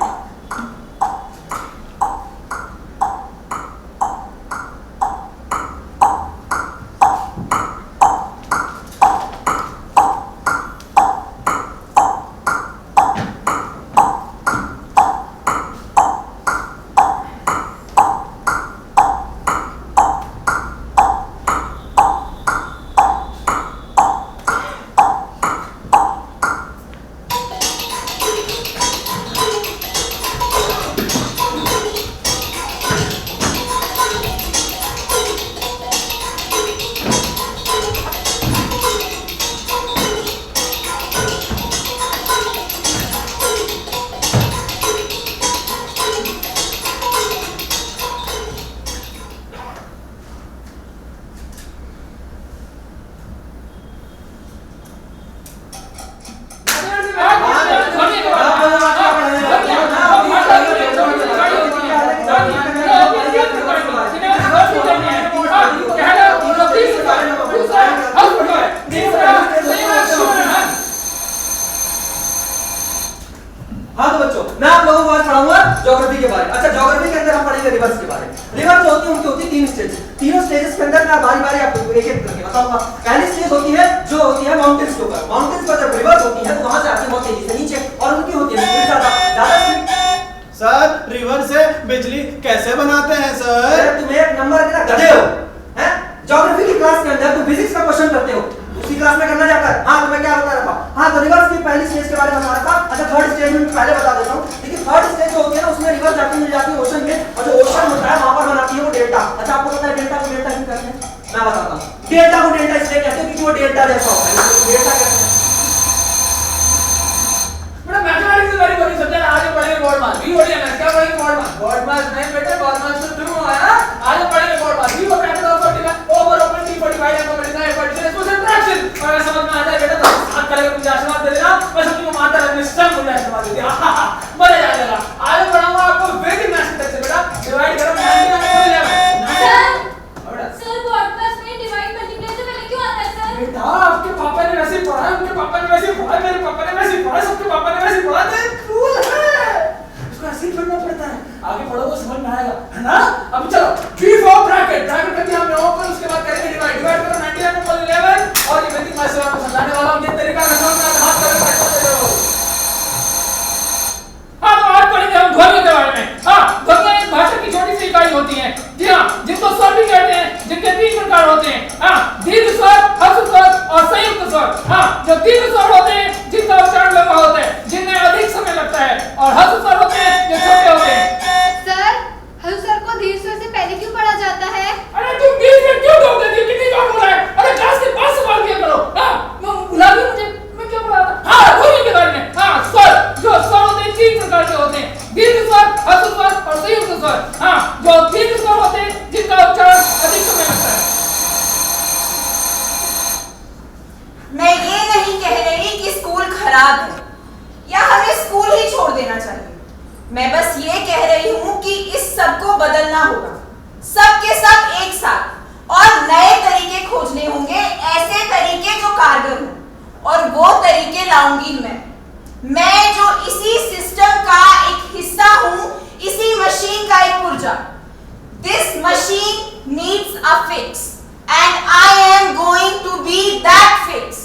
हाँ तो बच्चों मैं आप लोगों को आज पढ़ाऊंगा ज्योग्राफी के बारे में। अच्छा ज्योग्राफी के अंदर हम पढ़ेंगे रिवर्स के बारे में। रिवर्स जो होती है उनकी होती है 3 स्टेज, तीनों स्टेजेस के अंदर मैं बारी बारी आपको एक एक करके बताऊंगा। पहली स्टेज होती है जो होती है माउंटेन्स के ऊपर, माउंटेन्स पर जब रिवर्स होती है तो वहां से आती है बहुत तेजी से नीचे और उनकी होती है स्पीड ज्यादा। सर रिवर से बिजली कैसे बनाते हैं सर? तुम एक नंबर के ना गधे हो हैं? ज्योग्राफी की क्लास के अंदर तुम फिजिक्स का क्वेश्चन करते हो, उसी क्लास में करना जाता है। हाँ तो मैं क्या बता रहा था, हाँ तो रिवर्स की पहली स्टेज के बारे में बता रहा था। अच्छा थर्ड स्टेज में पहले बता देता हूँ, लेकिन थर्ड स्टेज जो होती है ना उसमें रिवर्स जाके मिल जाती है ओशन में, और जो ओशन होता है वहां पर बनाती है वो डेल्टा। अच्छा आपको पता है डेल्टा को डेल्टा क्यों कहते हैं? मैं बताता हूँ। डेल्टा को डेल्टा इसलिए कहते हैं क्योंकि वो डेल्टा जैसा होता है। डेल्टा कहते हैं बेटा मैथमेटिक्स वेरी बड़ी सब्जेक्ट, आगे पढ़ेंगे बोर्ड मास भी बढ़िया। मैं क्या पढ़ेंगे बोर्ड मास नहीं बेटा, बोर्ड मास तो तुम हो है। आगे पढ़ेंगे बोर्ड मास भी, वो factor of 45 over open d45 है, कोमेडिना है इसको सब्ट्रैक्शन और समझ में आ जाए बेटा तो हाथ करेगा मुझे आशीर्वाद दे देना, मैं सब तुमको मानता रहूंगा, सब मुझे आशीर्वाद दे दिया मजा आ जाएगा। आगे बढ़ाऊंगा आपको वेरी मैथमेटिक्स से बेटा, डिवाइड करो 99 सर पॉडकास्ट में डिवाइड मल्टीप्लाई से पहले क्यों आता है सर? बेटा आपके पापा ने वैसे पढ़ा है, उनके पापा ने वैसे पढ़ा है, मेरे पापा ने वैसे पढ़ा है, सबके पापा ने वैसे पढ़ा है, रूल है इसको ऐसे ही पढ़ना पड़ता है। आगे पढ़ोगे समझ में आएगा है ना। अब चलो 3-4 ब्रैकेट करके हमने ओपन, उसके बाद करेंगे डिवाइड करो 99/11 और ये बेसिक मैथ्स से आपको समझाने वाला हूं। ये तरीका है समझना, हाथ करके करते रहो। हाँ तो आज पढ़ेंगे हम ध्वनियों के बारे में। हाँ ध्वनियां एक भाषा की छोटी सी इकाई होती हैं, जी हाँ, जिनको स्वर भी कहते हैं, जिनके 3 प्रकार होते हैं। हाँ दीर्घ स्वर, ह्रस्व स्वर और संयुक्त स्वर। हाँ जो दीर्घ स्वर होते हैं जिनका उच्चारण लंबा होता है, जिनमें अधिक समय लगता है, और ह्रस्व स्वर होते हैं जो छोटे होते हैं। सर ह्रस्व स्वर को दीर्घ स्वर से पहले क्यों पढ़ा जाता है? अरे तुम बीच में क्यों टोक देती हो? कितनी बार बोला है? अरे क्लास के पास सवाल किया करो। हाँ बुला ली मुझे, मैं क्या बोला था? हाँ ध्वनि के बारे में। हाँ स्वर, जो स्वर होते हैं 3 प्रकार के होते हैं, दीर्घ स्वर, ह्रस्व स्वर और संयुक्त स्वर। हाँ जो दीर्घ स्वर होते हैं जिनका उच्चारण अधिक समय लगता है। मैं ये नहीं कह रही कि स्कूल खराब है या हमें स्कूल ही छोड़ देना चाहिए, मैं बस ये कह रही हूँ कि इस सब को बदलना होगा, सब के सब एक साथ, और नए तरीके खोजने होंगे, ऐसे तरीके जो कारगर हों, और वो तरीके लाऊंगी मैं जो इसी सिस्टम का एक हिस्सा हूँ, इसी मशीन का एक पुर्जा। This machine needs a fix and I am going to be that fix.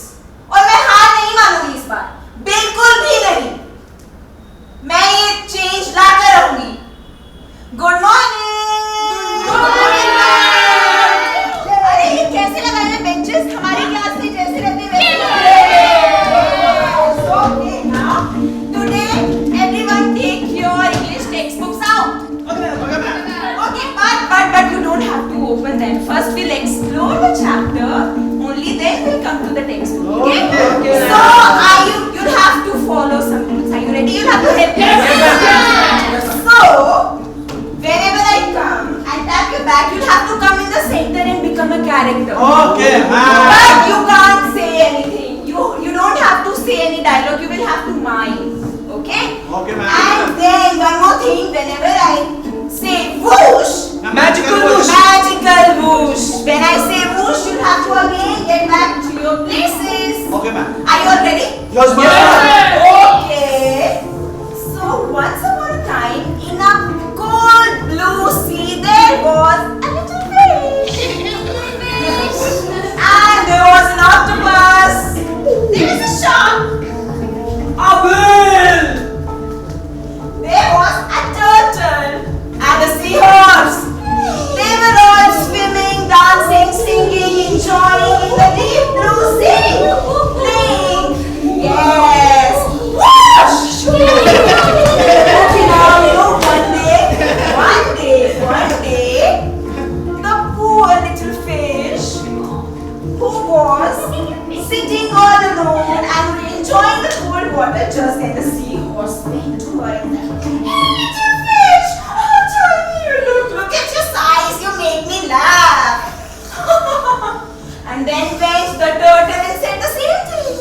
और मैं हार नहीं मानूंगी इस बार, बिल्कुल water, just then the seahorse went to her and said, "Hey, little fish, how tiny you look at your size, you make me laugh." And then went the turtle and said the same thing.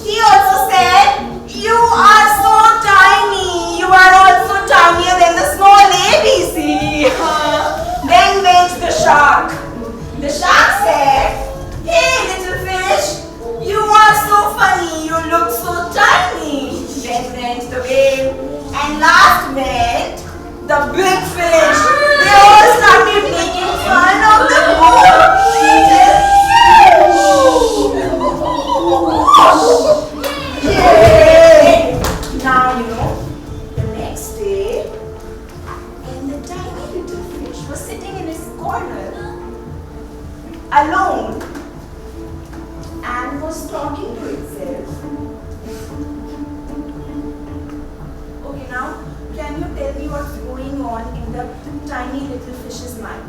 He also said, "You are so tiny, you are also tinier than the small ABC." Then went the shark. The shark said, "Hey, little fish, you are so funny, you look so tiny." Then went the whale, and last went the big fish. They all started making fun of the poor little fish. Yay! Now you know, the next day, when the tiny little fish was sitting in his corner, alone, and was talking to itself. Okay, now can you tell me what's going on in the tiny little fish's mind?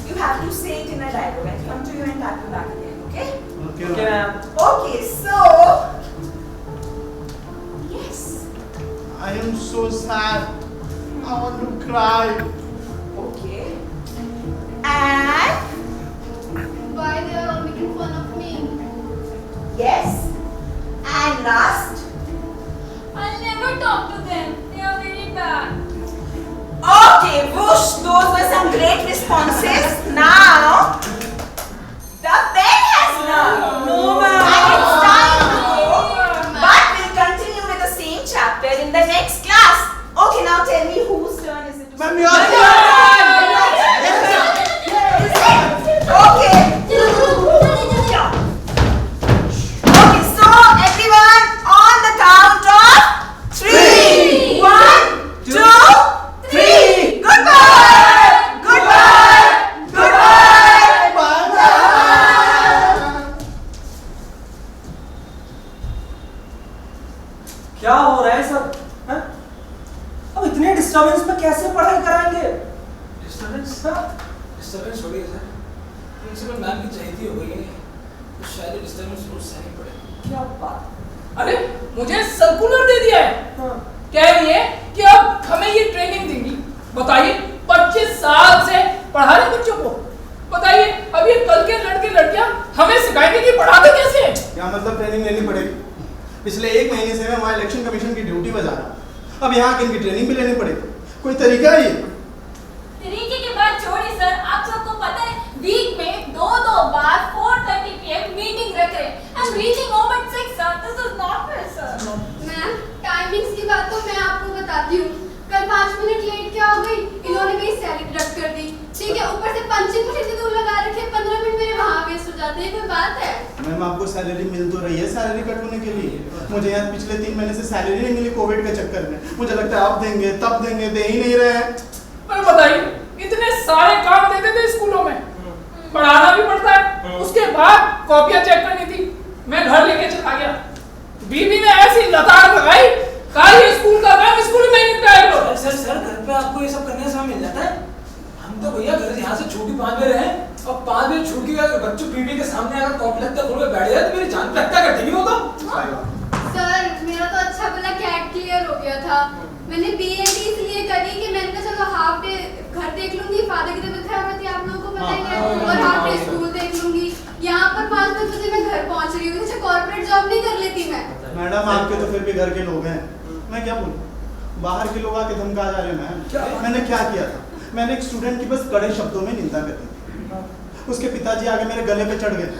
You have to say it in a dialogue. I'll come to you and tap you back again, okay? Okay, ma'am. Okay, so yes. I am so sad. I want to cry. Okay. And Why they are all making fun of me? yes. And last. I'll never talk to them. They are very bad. Okay, whoosh, those were some great responses. Now, the pen has run. No, And it's time to go. But we'll continue with the same chapter in the next class. Okay, now tell me whose turn is it? Ma'am, your turn. Okay. Yeah. Okay, so everyone on the count of 3. 1, 2, 3. Goodbye. Goodbye. Goodbye. क्या हो रहा है सब? हैं? अब इतने disturbance में कैसे पढ़ाई कराएंगे? डिस्टर्बेंस हो गई सर। प्रिंसिपल मैम की चहेती हो गई है, तो शायद डिस्टर्बेंस रोज सहनी पड़े। क्या बात? अरे मुझे सर्कुलर दे दिया है। हाँ। कह रही है कि अब हमें ये ट्रेनिंग देंगी। बताइए 25 साल से पढ़ा रहे बच्चों को। बताइए अब ये कल के लड़के लड़कियां हमें सिखाएंगे कि पढ़ाते कैसे हैं। क्या मतलब ट्रेनिंग लेनी पड़ेगी? पिछले 1 महीने से मैं वहाँ इलेक्शन कमीशन की ड्यूटी बजा रहा हूँ। अब यहाँ इनकी ट्रेनिंग भी लेनी पड़ेगी। कोई तरीका है ये? तरीके की बात छोड़िए सर, आप सबको पता है वीक में 2 बार 4:30 PM मीटिंग रख रहे हैं। I'm reaching home at 6 sir. This is not fair sir. Ma'am, timings की बात तो मैं आपको बताती हूँ। कल 5 मिनट लेट क्या हो गई? इन्होंने मेरी सैलरी डिडक्ट कर दी। ठीक है, ऊपर से पंचिंग मशीन भी दूर लगा रखे, 15 मिनट मेरे वहाँ वेस्ट हो जाते हैं। कोई बात है? मैम आपको सैलरी मिल तो रही है सैलरी कट होने के लिए। मुझे यहाँ पिछले 3 महीने से सैलरी नहीं मिली कोविड के चक्कर में। मुझे लगता है अब देंगे तब देंगे, दे ही नहीं रहे हैं। पर बताइए इतने सारे काम देते थे स्कूलों में, पढ़ाना भी पड़ता है, उसके बाद कॉपियां चेक करनी थी। मैं घर लेके चला गया, बीवी ने ऐसी लताड़ लगाई, कहा ये स्कूल का काम स्कूल में ही निपटाया करो। सर घर पे आपको ये सब करने का समय मिल जाता है? हम तो भैया घर यहाँ से छुट्टी 5 बजे रहे और 5 बजे छुट्टी के बच्चों बीवी के सामने अगर कॉपी लगता खोल के बैठ जाए तो मेरी जान पे हत्या कर देगी वो तो। सर, मेरा तो अच्छा भला कैट क्लियर हो गया था। मैंने बीएड इसलिए करी कि मैंने कहा चलो हाफ डे घर देख लूंगी, फादर की तबीयत खराब रहती है आप लोगों को पता ही है, और हाफ डे स्कूल देख लूंगी। यहाँ पर 5 बजे मैं घर पहुँच रही हूँ। अच्छा कॉर्पोरेट जॉब नहीं कर लेती मैं? मैडम आपके तो फिर भी घर के लोग हैं, मैं क्या बोलूं? बाहर के लोग आके धमका जा रहे हैं। मैम मैंने क्या किया था? मैंने एक स्टूडेंट की बस कड़े शब्दों में निंदा कर दी। उसके पिताजी आगे मेरे गले पे चढ़ गए।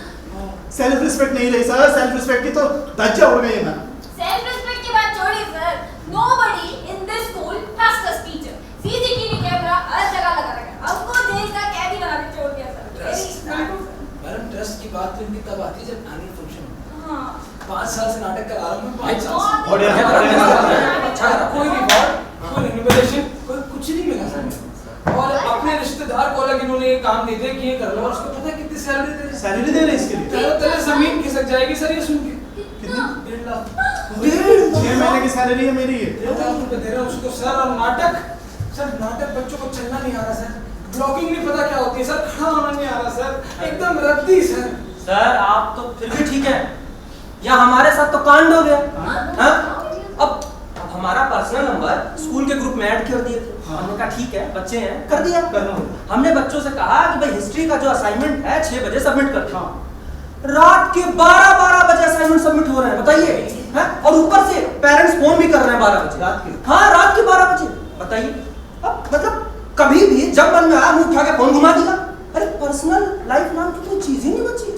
सेल्फ रिस्पेक्ट नहीं रही सर, सेल्फ रिस्पेक्ट की तो धज्जियां उड़ गई है मैम। Self respect की बात छोड़िए सर। Nobody in this school trusts us teacher. CCTV camera हर जगह लगा रखा है। हमको जेल का कैदी बना के छोड़ दिया sir. Very bad, sir. Madam trust की बात तो इनकी तब आती है जब एनुअल फंक्शन होता है। हाँ। 5 साल से नाटक करा रहा हूँ मैं, 5 साल से। बहुत अच्छा कोई रिवॉर्ड, कोई रिम्यूनरेशन, कोई कुछ नहीं मिला सर। और अपने रिश्तेदार को अलग इन्होंने ये काम दे दिया कि ये कर लो, और उसको पता है कितनी सैलरी दे रहे हैं? सैलरी दे रहे हैं इसके लिए? तेरे जमीन खिसक जाएगी सर ये सुन के। कितनी? 1.5 लाख। 6 महीने की सैलरी है मेरी ये। 1.5 लाख रुपए दे रहे हैं उसको सर। और नाटक सर, नाटक बच्चों को चलना नहीं आ रहा सर, ब्लॉकिंग नहीं पता क्या होती है सर, खड़ा होना नहीं आ रहा सर, एकदम रद्दी सर। सर आप तो फिर भी ठीक है, या हमारे साथ तो कांड हो गया। हाँ? पर स्कूल के ग्रुप में ऐड कर दिए थे। हाँ। हमने कहा ठीक है, बच्चे हैं, कर दिया। करना होगा। हमने बच्चों से कहा कि भाई हिस्ट्री का जो असाइनमेंट है 6 बजे सबमिट कर दो। हाँ। रात के 12 बजे असाइनमेंट सबमिट हो रहे हैं, बताइए, हैं? और ऊपर से पेरेंट्स फोन भी कर रहे हैं 12 बजे रात के? हाँ, रात के 12 बजे, बताइए। अब मतलब कभी भी जब मन में आया मुंह उठा के फोन घुमा दिया। अरे पर्सनल लाइफ नाम की कोई चीज ही नहीं बची।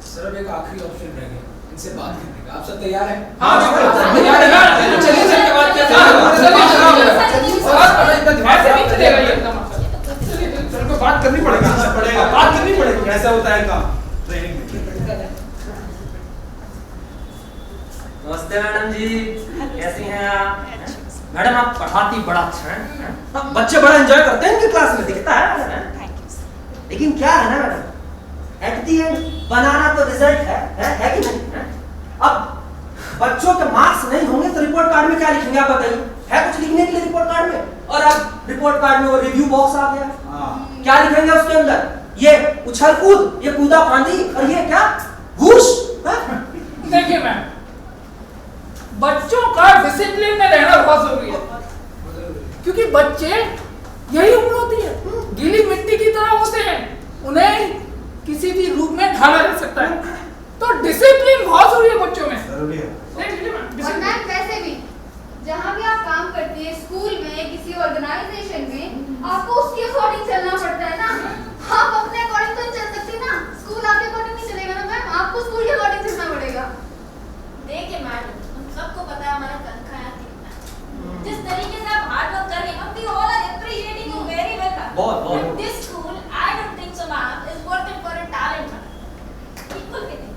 सर अब एक आखिरी ऑप्शन रह गया, इनसे बात करने का। आप सब तैयार हैं? हाँ, बिल्कुल। तैयार है ना? चलिए चल के बात करते हैं। ऐसे नहीं चलेगा ये एकदम। सर को बात करनी पड़ेगी, बात करनी पड़ेगी। कैसा होता है काम ट्रेनिंग में? नमस्ते मैडम जी, कैसी हैं आप? मैडम आप पढ़ाती बड़ा अच्छा है, हाँ, बच्चे बड़ा एंजॉय करते हैं इनकी क्लास में, दिखता है। लेकिन क्या है ना मैडम, एट दी एंड बनाना तो रिजल्ट है कि नहीं? है? अब बच्चों के मार्क्स नहीं होंगे तो रिपोर्ट कार्ड में क्या लिखेंगे आप बताइए? है कुछ लिखने के लिए रिपोर्ट कार्ड में? और अब रिपोर्ट कार्ड में वो रिव्यू बॉक्स आ गया, क्या लिखेंगे उसके अंदर? ये उछल कूद, ये कूदा फांदी, और ये क्या हुश। देखिए मैम, बच्चों का डिसिप्लिन में रहना बहुत जरूरी है, क्योंकि बच्चे यही उम्र होती है, गीली मिट्टी की तरह होते हैं, उन्हें किसी भी रूप में ढाला जा सकता है, तो डिसिप्लिन बहुत जरूरी है बच्चों में। जरूरी है। और मैम वैसे भी जहाँ भी आप काम करती है, स्कूल में, किसी ऑर्गेनाइजेशन में, आपको उसके अकॉर्डिंग चलना पड़ता है ना। आप अपने अकॉर्डिंग तो नहीं चल सकती ना, स्कूल आपके अकॉर्डिंग नहीं चलेगा ना मैम, आपको स्कूल के अकॉर्डिंग चलना पड़ेगा। देखिए मैडम, हम सबको पता है हमारा तनख्वाह यहाँ कितना है। जिस तरीके से आप हार्ड वर्क कर रहे हैं, we all are appreciating you very well, ma'am. बहुत। But this school, I don't think so, ma'am, is worth it for a talent, ma'am. बिल्कुल भी नहीं।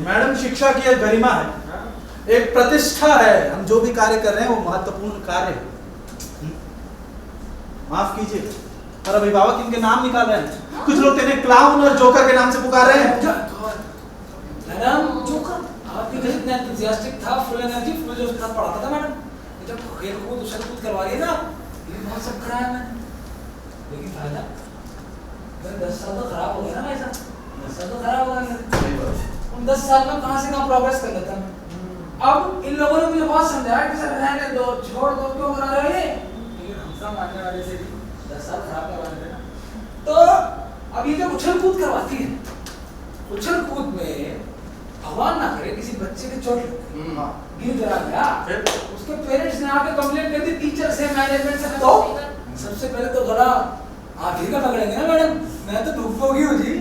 मैडम शिक्षा की एक गरिमा है, एक प्रतिष्ठा है। हम जो भी कार्य कर रहे हैं वो महत्वपूर्ण कार्य है। माफ कीजिए, पर अभिभावक इनके नाम निकाल रहे हैं। कुछ लोग इन्हें क्लाउन और जोकर के नाम से पुकार रहे हैं। मैडम जोकर आपकी वजह इतना एंथुसियास्टिक था, फुल एनर्जी, फुल जोश के साथ पढ़ाता था मैडम। जब खेल कूद उछल कूद करवा रही है ना, ये बहुत सब कराया मैंने, लेकिन फायदा मेरे 10 साल तो खराब हो गए ना भाई साहब, 10 साल तो खराब हो गए। उन 10 साल में कहाँ से कहाँ प्रोग्रेस कर लेता मैं। अब इन लोगों ने मुझे बहुत समझाया कि सर रहने दो, छोड़ दो, क्यों करा रहे हो ये, लेकिन हम सब मानने वाले से भी 10 साल खराब करवा देते ना। तो अब ये जो उछल कूद करवाती है, उछल कूद में भगवान ना करे किसी बच्चे के चोट गिर जरा गया, उसके पेरेंट्स ने आके कंप्लेंट कर दी टीचर से, मैनेजमेंट से, तो सबसे पहले तो गला आप ही का पकड़ेंगे ना मैडम, मैं तो धूप होगी हूँ जी।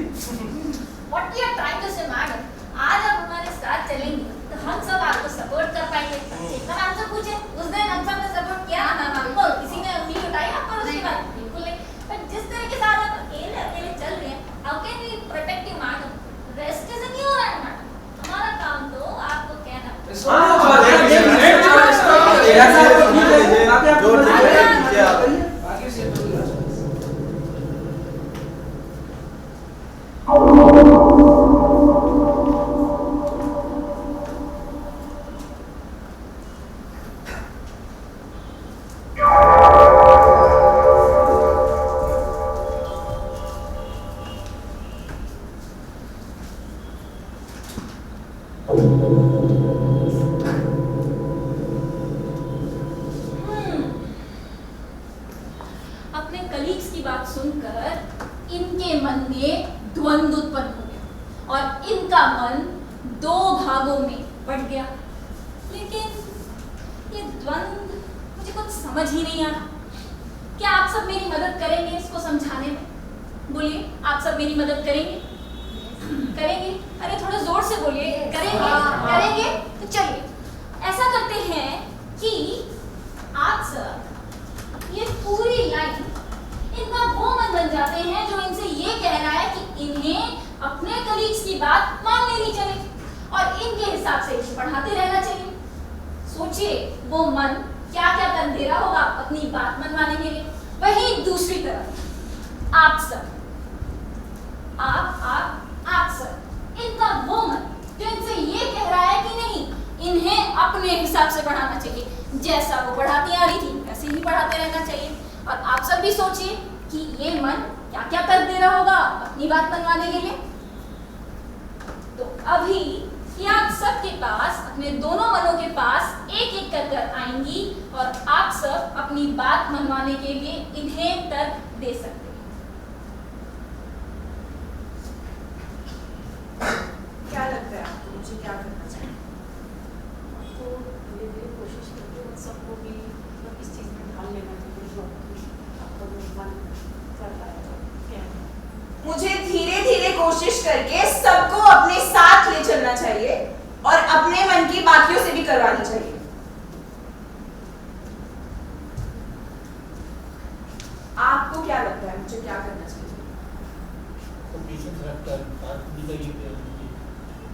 What you are trying to say, madam? आज आप हमारे साथ चलेंगे तो हम सब आपको सपोर्ट कर पाएंगे। चेतना मैम से पूछे, उस दिन हम सब ने सपोर्ट किया ना मैम को, किसी ने उंगली उठाई आप पर उसके बाद बिल्कुल नहीं। पर जिस तरीके से आप अकेले चल रहे हैं, how can we protect you, madam? Rest से नहीं हो रहा है मैडम, हमारा काम तो आपको कहना। बाकी से अपने कलीग्स की बात सुनकर इनके मन में द्वंद्व उत्पन्न हो गया और इनका मन 2 भागों में बट गया। लेकिन ये द्वंद्व मुझे कुछ समझ ही नहीं आ रहा। क्या आप सब मेरी मदद करेंगे इसको समझाने में? बोलिए, आप सब मेरी मदद करेंगे? करेंगे? अरे थोड़ा जोर से बोलिए, करेंगे? करेंगे? तो चलिए ऐसा करते हैं कि आप सब ये पूरी लाइन इनका वो मन बन जाते हैं जो इनसे ये कह रहा है कि इन्हें अपने कलीग्स की बात मान लेनी चाहिए और इनके हिसाब से इसे पढ़ाते रहना चाहिए। सोचिए वो मन क्या क्या कर दे रहा होगा अपनी बात मनवाने के लिए। वहीं दूसरी तरफ आप सब, आप सब, इनका वो मन जो इनसे ये कह रहा है कि नहीं, इन्हें अपने हिसाब से पढ़ाना चाहिए, जैसा वो पढ़ाती आ रही थी वैसे ही पढ़ाते रहना चाहिए। और आप सब भी सोचिए कि ये मन क्या क्या कर दे रहा होगा अपनी बात मनवाने के लिए। तो अभी ये आप सबके पास, अपने दोनों मनों के पास एक एक कर आएंगी और आप सब अपनी बात मनवाने के लिए इन्हें तक दे सकते हैं। क्या लगता है आपको मुझे क्या करना चाहिए? तो धीरे-धीरे कोशिश करके उन सबको भी मतलब इस चीज़ में ढाल लेना चाहिए जो आपका जो मन कर रहा है क्या है। मुझे धीरे धीरे कोशिश करके सबको अपने साथ ले चलना चाहिए और अपने मन की बाकियों से भी करवानी चाहिए। आपको क्या लगता है मुझे क्या करना चाहिए? तो पेशेंस रखकर बात नहीं करिए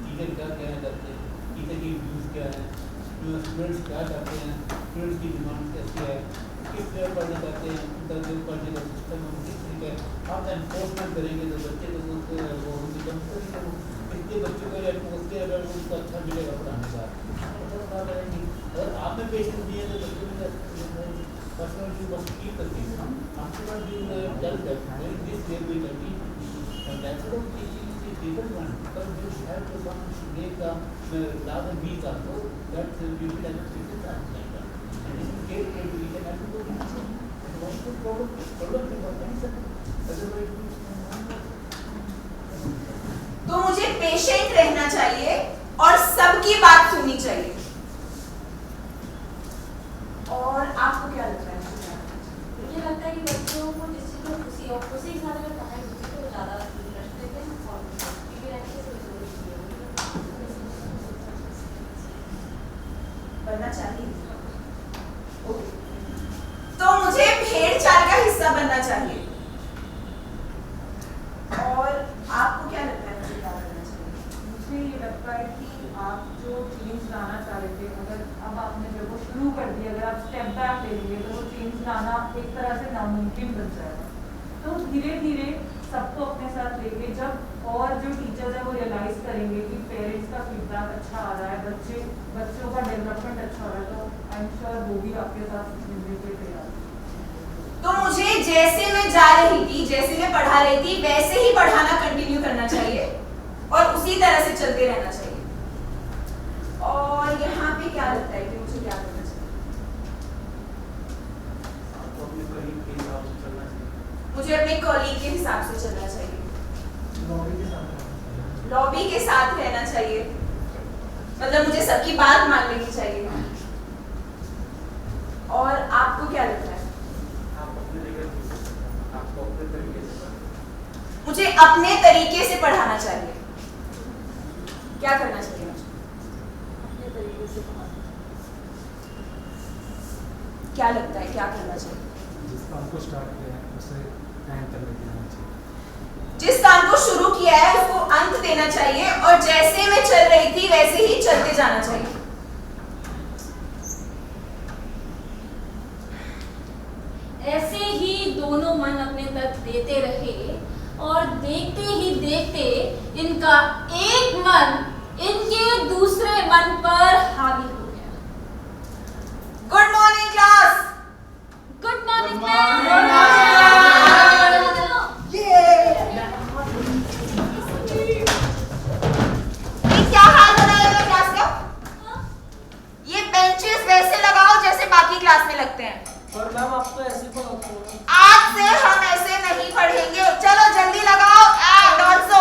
टीचर क्या कहना चाहते हैं, टीचर की व्यूज क्या है, स्टूडेंट्स क्या चाहते हैं, स्टूडेंट्स की डिमांड कैसी है, किस लेवल पढ़ना चाहते हैं, उनका पढ़ने का सिस्टम किस तरीके है। आप एनफोर्समेंट करेंगे तो बच्चे तो वो उनकी कितने बच्चों को एटमोसफियर अगर उनको अच्छा मिलेगा पढ़ाने का करेंगे। और आप में पेशेंस दिए तो बच्चों में पर्सनल मस्ट कीप करके आपके पास भी हेल्प है this way will be and that's what teaching is different one because you have to come make the rather weak also that you will have to fix it like that and if you get it we can have to go and what's the problem is what is it otherwise तो मुझे patient रहना चाहिए और सबकी बात सुननी चाहिए। और आपको क्या लगता है? मुझे लगता है कि बच्चों को जिस चीज़ में खुशी हो खुशी के साथ अगर पढ़ाई होती है तो ज़्यादा इंटरेस्ट देते हैं और टीवी रहने से बनना चाहिए। तो मुझे भेड़ चाल का हिस्सा बनना चाहिए। और आपको क्या लगता है मुझे क्या करना चाहिए? मुझे ये लगता है कि आप जो चेंज लाना चाह रहे थे अगर अब आपने जब वो शुरू कर दी अगर आप स्टेप बैक ले लेंगे तो वो चेंज लाना एक तरह से नामुमकिन बन जाएगा। तो धीरे धीरे सबको अपने साथ लेके जब और जो टीचर्स हैं वो रियलाइज करेंगे कि पेरेंट्स का फीडबैक अच्छा आ रहा है बच्चों का डेवलपमेंट अच्छा हो रहा है तो आई एम श्योर वो भी आपके साथ मिलने के तैयार। तो मुझे जैसे मैं जा रही थी जैसे मैं पढ़ा रही थी वैसे ही पढ़ाना कंटिन्यू करना चाहिए और उसी तरह से चलते रहना चाहिए। और यहाँ पे क्या लगता है कि मुझे क्या करना चाहिए? आपको अपने कलीग के हिसाब से चलना चाहिए। मुझे अपने कॉलीग के हिसाब से चलना चाहिए। लॉबी के साथ रहना चाहिए मतलब मुझे सबकी बात मान लेनी चाहिए। और आपको क्या लगता है? मुझे अपने तरीके से पढ़ाना चाहिए। क्या करना चाहिए मुझे? अपने तरीके से पढ़ाना। क्या लगता है क्या करना चाहिए? जिस काम को स्टार्ट किया है उसे एंड तक लेके जाना चाहिए। जिस काम को शुरू किया है उसको अंत देना चाहिए और जैसे मैं चल रही थी वैसे ही चलते जाना चाहिए। ऐसे ही दोनों मन अपने तक देते रहे और देखते ही देखते इनका एक मन इनके दूसरे मन पर हावी हो गया। Good morning class. Good morning क्या हाल बनाया क्लास का? ये बेंचेस वैसे लगाओ जैसे बाकी क्लास में लगते हैं। पर मैम आप तो ऐसे तो लगते हैं। आज से हम ऐसे नहीं पढ़ेंगे। चलो जल्दी लगाओ। And also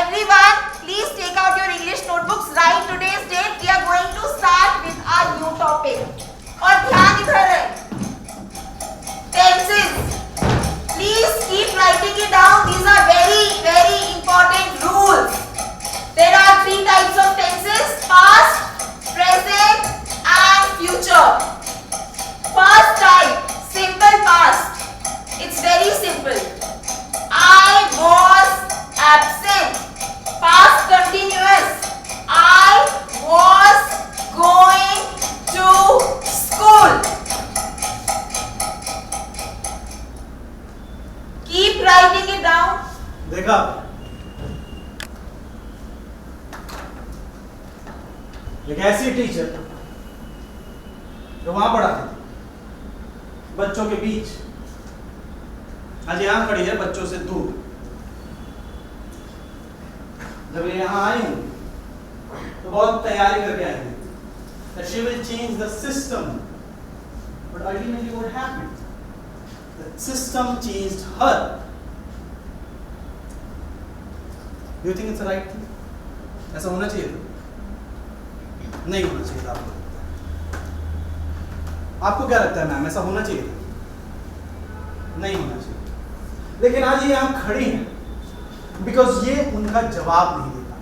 everyone please take out your English notebooks. Right today's date we are going to start with our new topic. और ध्यान इधर है tenses. Please keep writing it down. These are very very important rules. There are 3 types of tenses: past, present and future. First type, simple past. It's very simple. I was absent. Past continuous. I was going to school. Keep writing it down. देखा एक ऐसी teacher जो वहां पढ़ाती थी बच्चों के बीच, आज यहां खड़ी है बच्चों से दूर। जब ये यहां आई हूं तो बहुत तैयारी करके आई हूं that she will change the system But ultimately what happened? The system changed her. Do you think it's the right thing? ऐसा होना चाहिए था? नहीं होना चाहिए था आपको लगता है? आपको क्या लगता है मैम, ऐसा होना चाहिए था? नहीं होना चाहिए। लेकिन आज ये यहाँ खड़ी हैं बिकॉज ये उनका जवाब नहीं देता।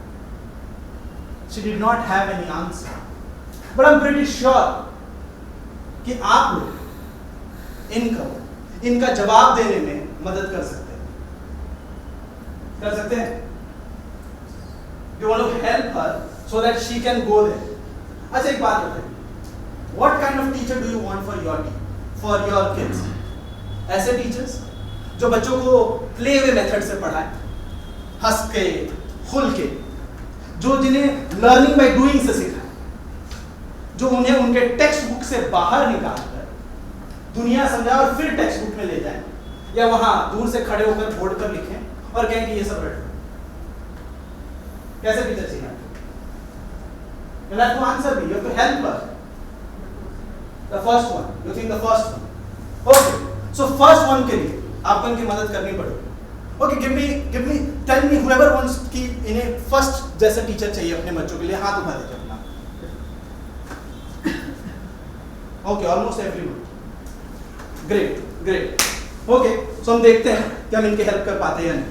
She did not have any answer. But I'm pretty sure कि आप लोग इनका जवाब देने में मदद कर सकते हैं। कर सकते हैं? You want to help her so that she can go there. अच्छा एक बात बताइए, what kind of teacher do you want for your kids? ऐसे टीचर्स जो बच्चों को प्ले वे मेथड से पढ़ाए, हंस के, खुल के, जो जिन्हें लर्निंग बाय डूइंग से सिखाए, जो उन्हें उनके टेक्स्ट बुक से बाहर निकाल कर दुनिया समझाए और फिर टेक्स्ट बुक में ले जाए, या वहां दूर से खड़े होकर बोर्ड पर लिखें और कहें कि ये सब रटो। कैसे टीचर चाहिए? You have to answer me. You have to help her. The first one. You think the first one? Okay. So first one के लिए आपको इनकी मदद करनी पड़ेगी। Okay, tell me whoever wants कि इन्हें first जैसा टीचर चाहिए अपने बच्चों के लिए, हाथ उठा दीजिए अपना। Okay, almost everyone. Great. Okay, so हम देखते हैं कि हम इनकी हेल्प कर पाते हैं या नहीं।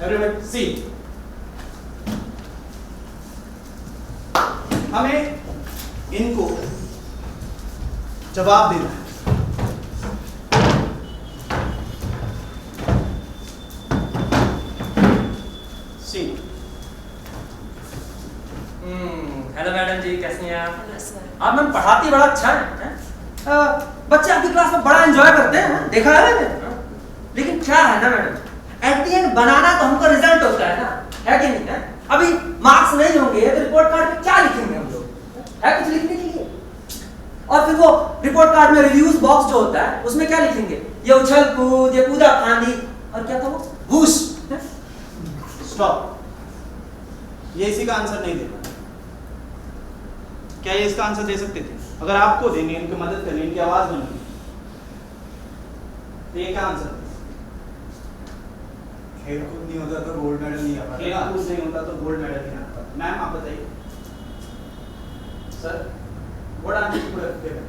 Everybody, see. हमें इनको जवाब देना है। हेलो मैडम जी, कैसी हैं आप? आप मैम पढ़ाती बड़ा अच्छा है? बच्चे आपकी क्लास में बड़ा एंजॉय करते हैं, देखा है मैंने। लेकिन क्या है ना मैडम, एट द एंड बनाना तो हमको रिजल्ट होता है ना, है कि नहीं है? अभी मार्क्स नहीं होंगे तो रिपोर्ट कार्ड में क्या लिखेंगे हम लोग? है कुछ लिखने के लिए? और फिर वो रिपोर्ट कार्ड में रिव्यूज बॉक्स जो होता है उसमें क्या लिखेंगे? ये उछल कूद, ये कूदा फांदी, और क्या था वो? घूस। स्टॉप। ये इसी का आंसर नहीं देगा। क्या ये इसका आंसर दे सकते थे? अगर आपको देनी, इनकी मदद करनी, इनकी आवाज बननी, तो ये क्या आंसर? खेलकूद नहीं होता तो गोल्ड मेडल नहीं आता। खेलकूद नहीं होता तो गोल्ड मेडल नहीं आता। मैम आप बताइए sir, what answer you could have given?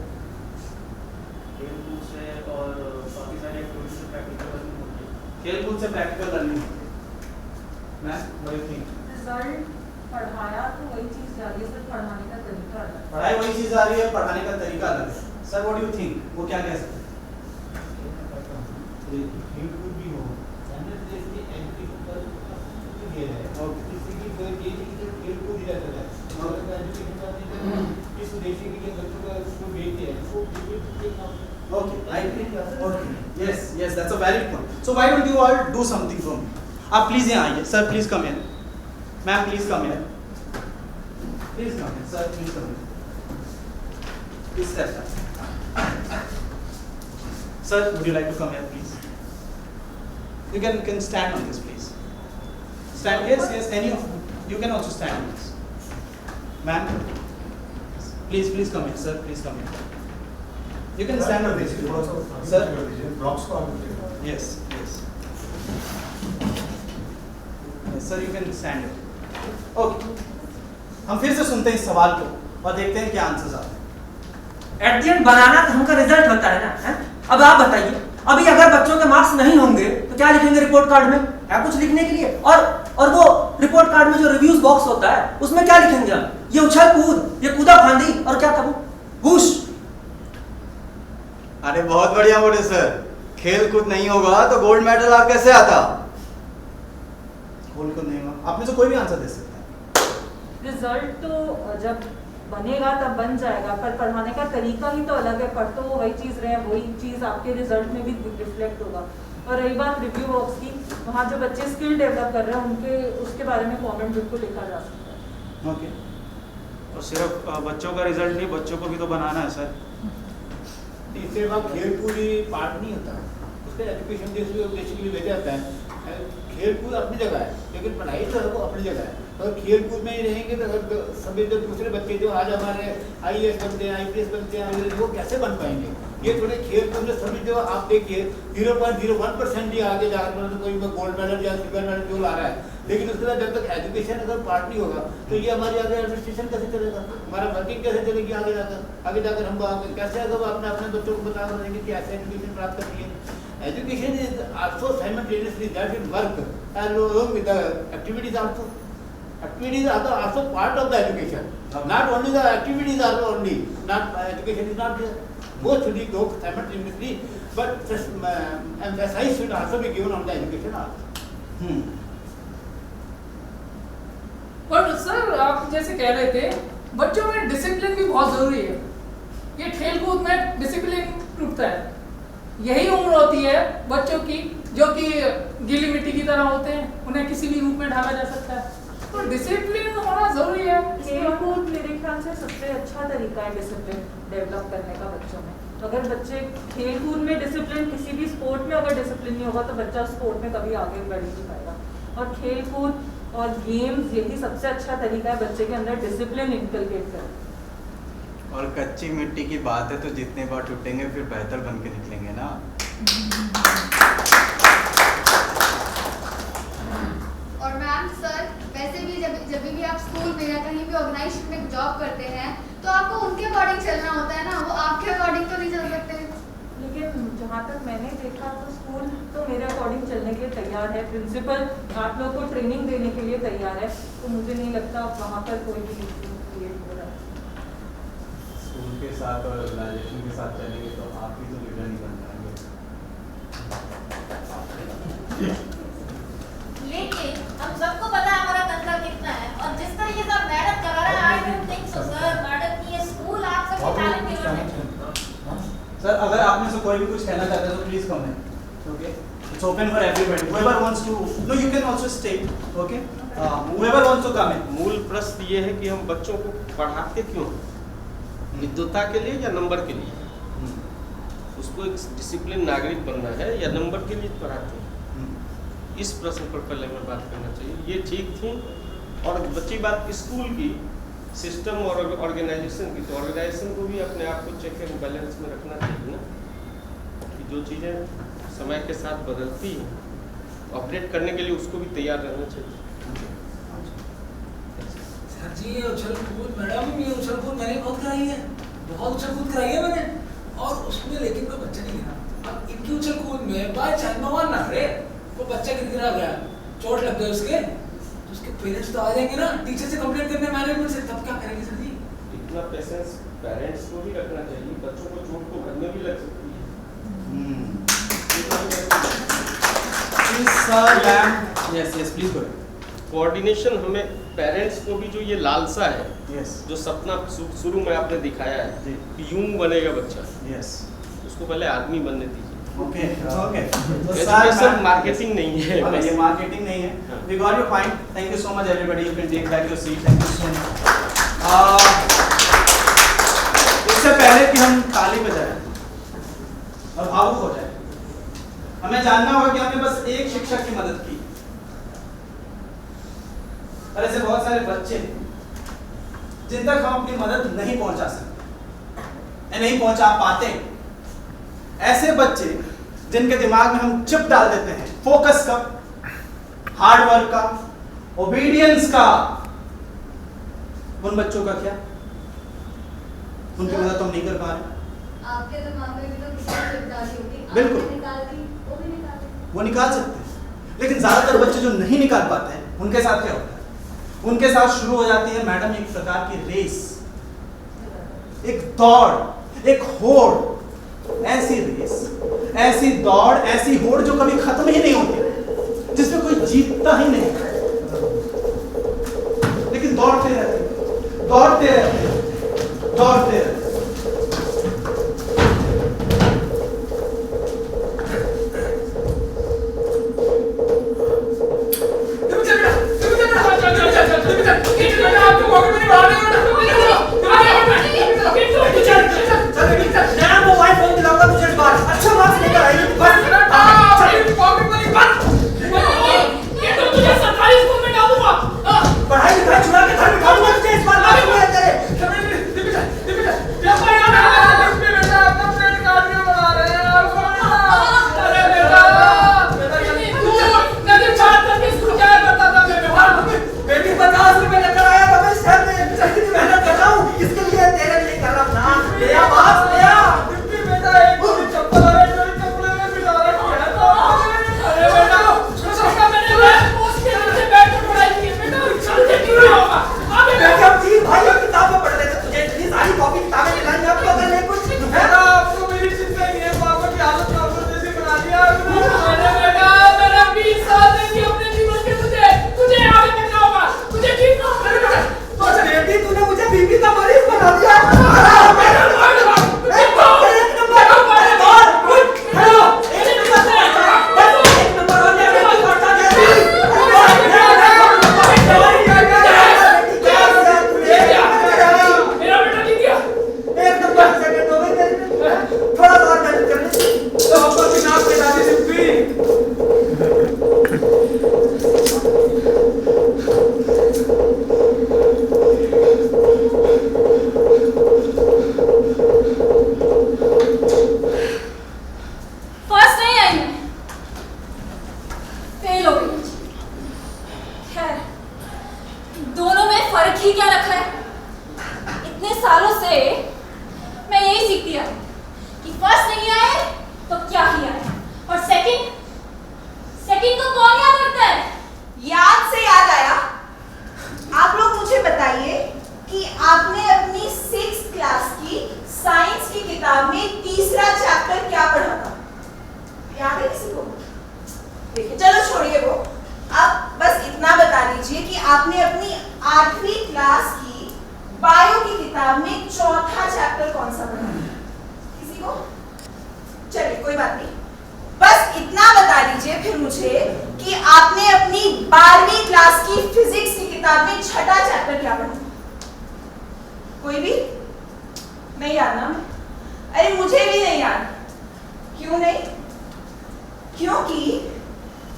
खेलकूद से और काफी सारे एक्टिविटीज से प्रैक्टिकल लर्निंग होती है। खेलकूद से प्रैक्टिकल लर्निंग होती है। Ma'am what do you think? Result पढ़ाया तो वही चीज जा रही है, सिर्फ पढ़ाने का तरीका अलग है। पढ़ाई वही चीज आ रही है, पढ़ाने का तरीका अलग है। Sir what do you think? वो क्या कह सकते हैं? खेलकूद भी हो, खेलकूद ही रहता है। इस उद्देश्य के लिए बच्चों का उसको भेजते हैं। Okay, I think okay. Yes, that's a valid point. So why don't you all do something for me? आप प्लीज यहाँ आइए। Sir please come here. Ma'am please come here. Please come here, sir. Please come here. Please step back. Sir, would you like to come here, please? You can stand on this, please. Stand. Yes. Any of you can also stand on this. Ma'am, please come here, sir. Please come here. You can stand on this, sir. Yes. Yes, sir. You can stand here. Okay. हम फिर से सुनते हैं इस सवाल को और देखते हैं क्या आंसर्स आते हैं। एट द एंड बनाना तो हमका रिजल्ट होता है ना, है? अब आप बताइए, अभी अगर बच्चों के मार्क्स नहीं होंगे तो क्या लिखेंगे रिपोर्ट कार्ड में? है कुछ लिखने के लिए? और वो रिपोर्ट कार्ड में जो रिव्यूज बॉक्स होता है उसमें क्या लिखेंगे? ये उछल कूद, ये कूदा फांदी, और क्या था वो? घूस। अरे बहुत बढ़िया बोले सर। खेल कूद नहीं होगा तो गोल्ड मेडल आप कैसे आता? गोल्ड कूद नहीं होगा, आप में से कोई भी आंसर दे सकता है। रिजल्ट तो जब बनेगा तब बन जाएगा, पर पढ़ाने का तरीका ही तो अलग है। पढ़ तो वो वही चीज़ रहे, वही चीज़ आपके रिजल्ट में भी रिफ्लेक्ट होगा। और रही बात रिव्यू बॉक्स की, वहाँ जो बच्चे स्किल डेवलप कर रहे हैं उनके उसके बारे में कमेंट बिल्कुल लिखा जा सकता है। ओके। और सिर्फ बच्चों का रिजल्ट नहीं, बच्चों को भी तो बनाना है सर। इससे वहाँ खेल कूद पार्ट नहीं होता, उसका एजुकेशन उद्देश्य के लिए भेजा जाता है। खेल कूद अपनी जगह है, लेकिन पढ़ाई जो है वो अपनी जगह है। अगर खेल कूद में ही रहेंगे तो अगर सभी जो दूसरे बच्चे जो आज हमारे IAS बनते हैं, IPS बनते हैं, वो कैसे बन पाएंगे? ये थोड़े खेल कूद में सभी जो आप देखिए 0.01% ही आगे जाकर मतलब कोई गोल्ड मेडल या सिल्वर मेडल जो ला रहा है, लेकिन उसके बाद जब तक एजुकेशन अगर पार्ट नहीं होगा तो ये हमारी आगे एडमिनिस्ट्रेशन कैसे चलेगा, हमारा वर्किंग कैसे चलेगी आगे जाकर हम कैसे अगर अपने बच्चों को बता देंगे कि ऐसे एजुकेशन प्राप्त करनी है। Education is also simultaneously that will work along with the activities also. Activities are also part of the education. Not only the activities are only. Not education is not there. Both should go simultaneously, but emphasis should also be given on the education also. पर sir आप जैसे कह रहे थे बच्चों में discipline भी बहुत जरूरी है। ये खेल कूद में डिसिप्लिन टूटता है। यही उम्र होती है बच्चों की जो कि गीली मिट्टी की तरह होते हैं, उन्हें किसी भी रूप में ढाला जा सकता है। तो डिसिप्लिन होना जरूरी है। खेलकूद मेरे ख्याल से सबसे अच्छा तरीका है डिसिप्लिन डेवलप करने का बच्चों में। तो अगर बच्चे खेलकूद में डिसिप्लिन, किसी भी स्पोर्ट में अगर डिसिप्लिन नहीं होगा तो बच्चा स्पोर्ट में कभी आगे बढ़ नहीं पाएगा। और खेलकूद और गेम्स यही सबसे अच्छा तरीका है बच्चे के अंदर डिसिप्लिन इनकलकेट करने। और कच्ची मिट्टी की बात है तो जितने बार टूटेंगे फिर बेहतर बन के निकलेंगे ना। और मैम सर वैसे भी जब भी आप स्कूल में या कहीं भी ऑर्गेनाइजेशन में जॉब करते हैं तो आपको उनके अकॉर्डिंग चलना होता है ना, वो आपके अकॉर्डिंग तो नहीं चल सकते। लेकिन जहाँ तक मैंने देखा तो स्कूल तो मेरे अकॉर्डिंग चलने के लिए तैयार है, प्रिंसिपल आप लोग को ट्रेनिंग देने के लिए तैयार है, तो मुझे नहीं लगता वहाँ पर कोई भी क्रिएट हो रहा है। स्कूल के साथ और ऑर्गेनाइजेशन के साथ चलेंगे तो आप भी तो लीडर नहीं बन पाएंगे। लेकिन हम सबको पता है हमारा कंसर्न कितना है, और जिस तरीके से आप मैडम करा रहे हैं I don't think so sir madam की ये स्कूल आप सबके टैलेंट की वजह से। सर अगर आप में से कोई भी कुछ कहना चाहते हैं तो please comment. Okay, it's open for everybody, whoever wants to, no you can also stay, okay, whoever wants to come in। मूल प्रश्न ये है कि हम बच्चों को पढ़ाते क्यों, विद्वता के लिए या नंबर के लिए? उसको एक डिसिप्लिन नागरिक बनना है या नंबर के लिए पढ़ाते हैं? इस प्रश्न पर पहले हमें बात करना चाहिए। ये ठीक थी। और बच्ची बात स्कूल की सिस्टम और ऑर्गेनाइजेशन की, तो ऑर्गेनाइजेशन को भी अपने आप को चेक एंड बैलेंस में रखना चाहिए ना, कि जो चीज़ें समय के साथ बदलती हैं ऑपरेट करने के लिए उसको भी तैयार रहना चाहिए। सर जी ये उछल कूद मैडम, ये उछल कूद मैंने बहुत कराई है, बहुत उछल कूद कराई है मैंने, और उसमें लेकिन कोई बच्चा नहीं गिरा। अब इनकी उछल कूद में बाय चांस भगवान ना करे वो बच्चा गिरा गया, चोट लग गई उसके, तो उसके पेरेंट्स तो आ जाएंगे ना टीचर से कंप्लेंट करने मैनेजमेंट से, तब क्या करेंगे सर जी? इतना पेशेंस पेरेंट्स को भी रखना चाहिए, बच्चों को चोट को घर में भी लग सकती है। Yes yes please go. Coordination हमें पेरेंट्स को भी जो ये लालसा है, yes. जो सपना शुरू में आपने दिखाया है कि यूं बनेगा बच्चा, yes. उसको पहले आदमी बनने दीजिए। ओके ओके, एजुकेशन मार्केटिंग नहीं है, ये मार्केटिंग नहीं है। We got your point, thank you so much everybody, you can take back your seat, thank you so much. इससे पहले कि हम ताली बजाएं और भावुक हो जाए, हमें जानना होगा कि हमने बस एक शिक्षक की मदद की, और ऐसे बहुत सारे बच्चे जिन तक हम अपनी मदद नहीं पहुंचा सकते, नहीं पहुंचा पाते। ऐसे बच्चे जिनके दिमाग में हम चिप डाल देते हैं फोकस का, हार्ड वर्क का, ओबीडियंस का, उन बच्चों का क्या? उनकी मदद तो हम नहीं कर पा रहे। आपके दिमाग में भी तो किसी की चिप डाली होगी, बिल्कुल। आपने निकाल दी, वो भी निकाल दी। वो निकाल सकते हैं, लेकिन ज्यादातर बच्चे जो नहीं निकाल पाते हैं उनके साथ क्या होता है? उनके साथ शुरू हो जाती है मैडम एक प्रकार की रेस, एक दौड़, एक होड़, ऐसी रेस, ऐसी दौड़, ऐसी होड़ जो कभी खत्म ही नहीं होती, जिसमें कोई जीतता ही नहीं, लेकिन दौड़ते रहते, दौड़ते रहते, दौड़ते रहते। मोबाइल फोन दिलाऊंगा तुझे, अच्छा मार्क्स लेकर आएगी बस। किया है कि फर्स्ट नहीं आए तो क्या किया है, और सेकंड को कौन याद रखता है? याद से याद आया, आप लोग मुझे बताइए कि आपने अपनी 6th क्लास की साइंस की किताब में तीसरा चैप्टर क्या पढ़ा था? याद है किसी को? देखिए, चलो छोड़िए वो, अब बस इतना बता दीजिए कि आपने अपनी 8वीं क्लास की बायो की किताब में चौथा चैप्टर कौन सा पढ़ा था? किसी को? चलिए कोई बात नहीं, बस इतना बता दीजिए फिर मुझे कि आपने अपनी 12वीं क्लास की फिजिक्स की किताब में छठा चैप्टर क्या पढ़ा? कोई भी नहीं याद ना? अरे मुझे भी नहीं याद। क्यों नहीं? क्योंकि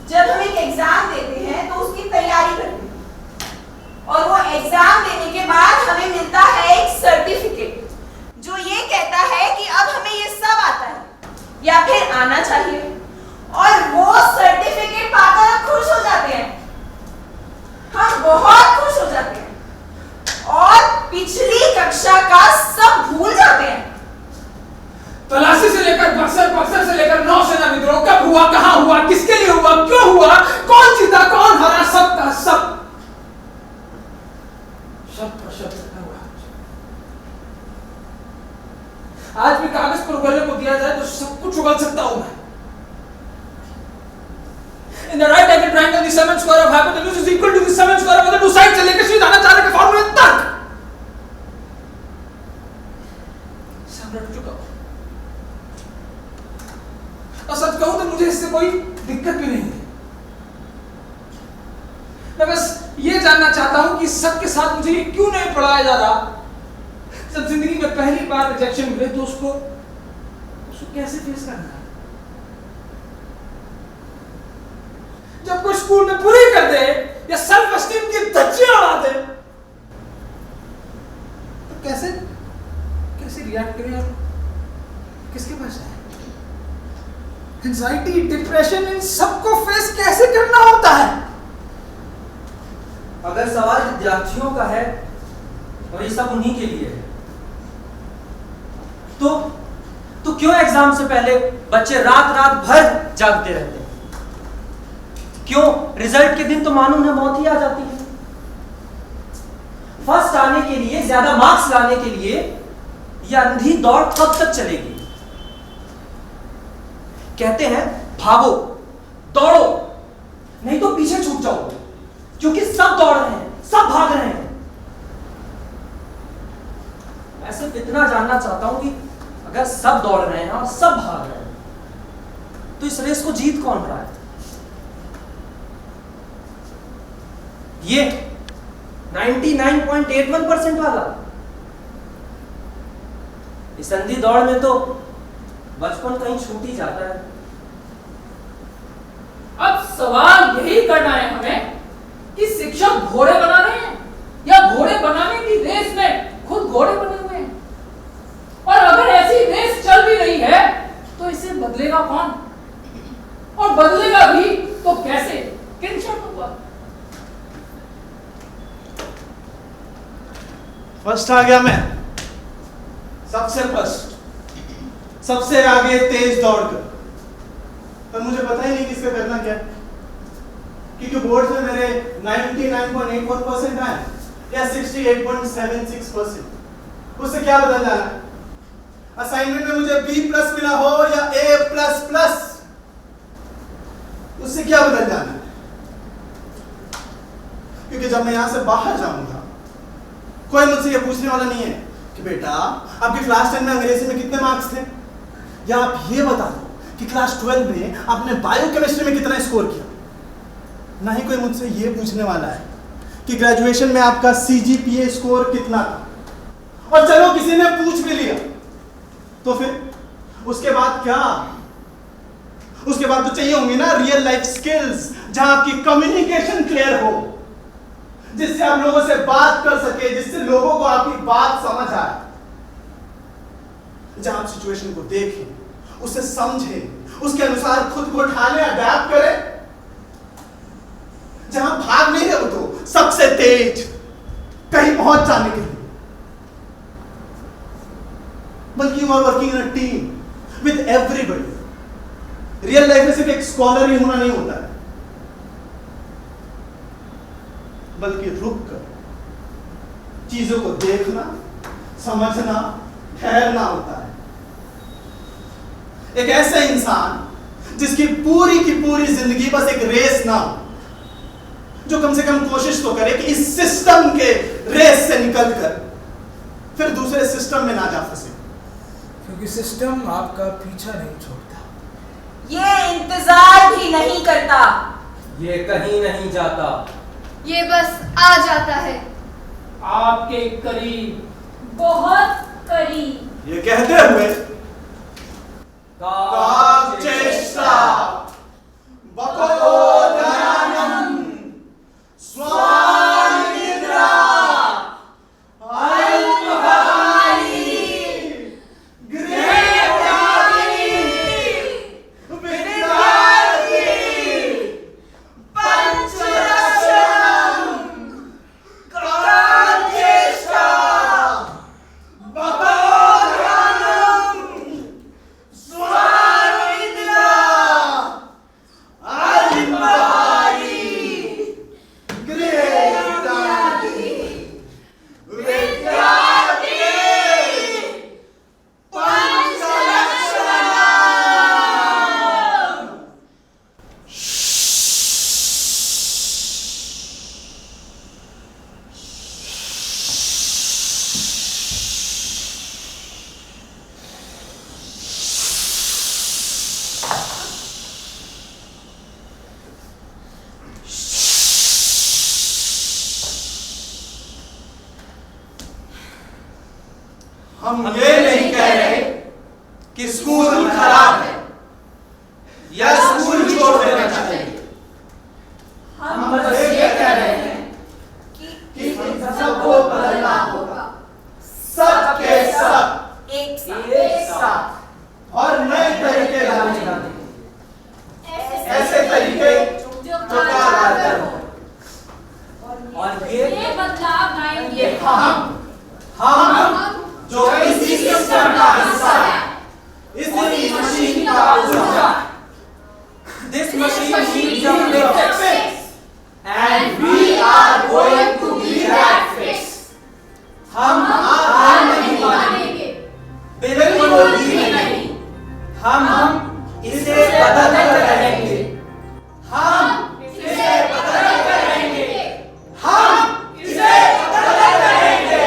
जब हम एक एग्जाम देते हैं तो उसकी तैयारी करते हैं, और वो एग्जाम देने के बाद हमें मिलता है एक सर्टिफिकेट जो ये कहता है कि अब हमें ये सब आता है या फिर आना चाहिए, और वो सर्टिफिकेट पाकर हम खुश हो जाते हैं, हम बहुत खुश हो जाते हैं, और पिछली कक्षा का सब भूल जाते हैं। तलाशी से लेकर बक्सर से लेकर नौसेना विद्रोह कब हुआ, कहां हुआ, किसके लिए हुआ, क्यों हुआ, कौन जीता, कौन हारा, सब का सब हुआ। आज भी कागज पर उगलने को दिया जाए तो सब कुछ उगल सकता हूं मैं। In the right angle triangle, the summation square of hypotenuse is equal to the summation square of the two sides से लेकर सीधा आना के फॉर्मूले तक सब रट चुका हूं। और सच कहूं तो मुझे इससे कोई दिक्कत भी नहीं है। मैं बस ये जानना चाहता हूं कि सबके साथ मुझे ये क्यों नहीं पढ़ाया जा रहा। जब जिंदगी में पहली बार रिजेक्शन मिले तो उसको कैसे फेस करना है। जब कोई स्कूल में बुरी कर दे या सेल्फ एस्टीम की धज्जियां उड़ा दे तो कैसे रिएक्ट करें और किसके पास जाए। एंजाइटी, डिप्रेशन, इन सबको फेस कैसे करना होता है। अगर सवाल विद्यार्थियों का है और ये सब उन्हीं के लिए है तो क्यों एग्जाम से पहले बच्चे रात भर जागते रहते हैं? क्यों रिजल्ट के दिन तो मानो उन्हें मौत ही आ जाती है। फर्स्ट आने के लिए, ज्यादा मार्क्स लाने के लिए यह अंधी दौड़ कब तक चलेगी? कहते हैं भागो, दौड़ो, नहीं तो पीछे छूट जाओ, क्योंकि सब दौड़ रहे हैं, सब भाग रहे हैं। मैं सिर्फ इतना जानना चाहता हूं कि अगर सब दौड़ रहे हैं और सब भाग रहे हैं तो इस रेस को जीत कौन रहा है? ये 99.81% वाला। इस अंधी दौड़ में तो बचपन कहीं छूट ही जाता है। अब सवाल यही करना है हमें कि शिक्षक घोड़े बना रहे हैं या घोड़े बनाने की रेस में खुद घोड़े बने हुए हैं। और अगर ऐसी रेस चल भी रही है तो इसे बदलेगा कौन, और बदलेगा भी तो कैसे, किन शर्तों पर? फर्स्ट आ गया मैं, सबसे फर्स्ट, सबसे आगे तेज दौड़कर, पर मुझे पता ही नहीं किसका करना क्या है, क्योंकि बोर्ड में मेरे 99.84% आए या 68.76%, उससे क्या बदल जाना है? असाइनमेंट में मुझे B+ मिला हो या A++, उससे क्या बदल जाना है? क्योंकि जब मैं यहां से बाहर जाऊंगा कोई मुझसे ये पूछने वाला नहीं है कि बेटा आपके क्लास 10 में अंग्रेजी में कितने मार्क्स थे, या आप ये बता दो कि क्लास 12 में आपने बायोकेमिस्ट्री में कितना स्कोर किया। ना ही कोई मुझसे ये पूछने वाला है कि ग्रेजुएशन में आपका CGPA स्कोर कितना था। और चलो किसी ने पूछ भी लिया तो फिर उसके बाद क्या? उसके बाद तो चाहिए होंगी ना रियल लाइफ स्किल्स, जहां आपकी कम्युनिकेशन क्लियर हो, जिससे आप लोगों से बात कर सके, जिससे लोगों को आपकी बात समझ आए, जहां आप सिचुएशन को देखें, उसे समझें, उसके अनुसार खुद को ढालें, अडैप्ट करें, जहां भाग नहीं रहे हो तो सबसे तेज कहीं पहुंच जाने के लिए। बल्कि you are working in a team with everybody. Real life में सिर्फ एक स्कॉलर ही होना नहीं होता है, बल्कि रुक कर चीजों को देखना, समझना, ठहरना होता है। एक ऐसा इंसान जिसकी पूरी की पूरी जिंदगी बस एक रेस ना हो, जो कम से कम कोशिश तो करे कि इस सिस्टम के रेस से निकलकर फिर दूसरे सिस्टम में ना जा फंसे, क्योंकि सिस्टम आपका पीछा नहीं छोड़ता, ये इंतजार भी नहीं करता, ये कहीं नहीं जाता, ये बस आ जाता है आपके करीब, बहुत करीब। ये कहते हुए काचेष्टा बकोदरानम स्वामिन्द्रा अल्पहारी गृहत्यागी विद्यार्थी पंचरक्षणम काचेष्टा बकोदरानम स्वामिन्द्रा अल्पहारी गृहत्यागी विद्यार्थी पंचलक्षणम। हम ये नहीं कह रहे कि स्कूल खराब है या स्कूल छोड़ देना चाहिए, हम बस ये कह रहे हैं कि सबको बदलना होगा, सबके सब एक साथ और नए तरीके लाने होंगे, ऐसे तरीके जो कारगर हो। और ये बदलाव लाएंगे हम जो इसी सिस्टम का हिस्सा है, इसी मशीन का पुर्जा। This machine needs a fix, and we are going to be that fix. हम हार नहीं मानेंगे, बिल्कुल भी नहीं। हम इसे बदलते रहेंगे, हम इसे बदलते रहेंगे, हम इसे बदलते रहेंगे।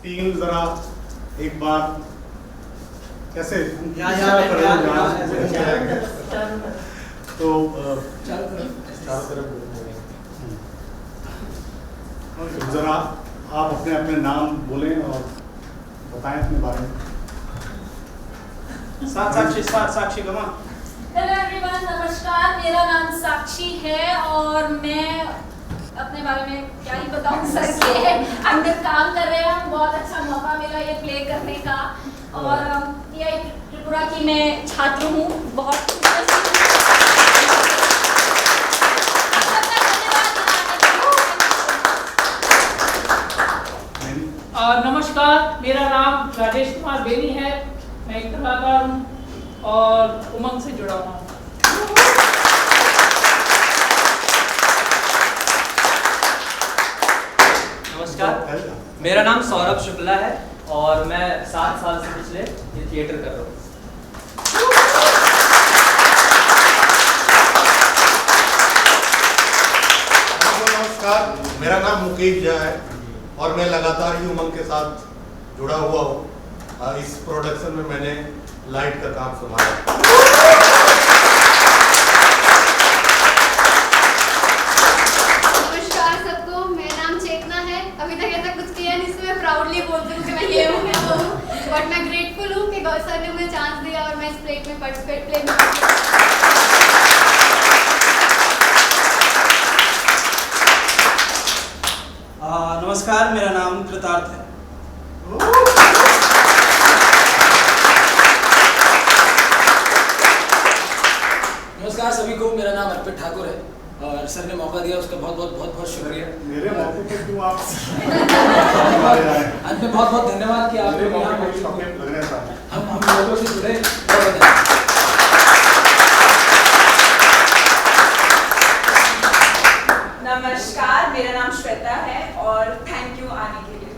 टीम जरा एक बार कैसे तो चारों तरफ जरा आप अपने अपने नाम बोलें और बताएं अपने बारे में। साक्षी गमा। हेलो एवरीवन, नमस्कार। मेरा नाम साक्षी है और मैं अपने बारे में क्या ही बताऊं सर, ये हम लोग काम कर रहे हैं, बहुत अच्छा मौका मिला ये प्ले करने का। और ये त्रिपुरा की मैं छात्र हूँ, बहुत नमस्कार, मेरा नाम राजेश कुमार बेनी है। मैं एक कलाकार हूँ और उमंग से जुड़ा हुआ हूँ। नमस्कार, मेरा नाम सौरभ शुक्ला है और मैं 7 साल से पिछले ये थिएटर कर रहा हूँ। नमस्कार, मेरा नाम मुकेश झा है और मैं लगातार ह्यूमन के साथ जुड़ा हुआ हूँ। इस प्रोडक्शन में मैंने लाइट का काम संभाला। नमस्कार सबको, मेरा नाम चेतना है। अभी तक ऐसा कुछ किया नहीं इसमें मैं प्राउडली बोलती हूँ कि मैं ये हूँ, मैं वो हूँ। बट मैं ग्रेटफुल हूँ कि गौर सर ने मुझे चांस दिया और मैं इस प्ले में पार्टिसिपेट नमस्कार, मेरा नाम कृतार्थ है। नमस्कार सभी को, मेरा नाम अर्पित ठाकुर है और सर ने मौका दिया उसका बहुत शुक्रिया। मेरे मौके पे क्यों आप अंत में बहुत धन्यवाद कि आप मेरे मौके पे चॉकलेट लग रहे हैं। हम लोगों से जुड़े। बहुत धन्यवाद। नमस्कार, मेरा नाम श्वेता है और थैंक यू आने के लिए।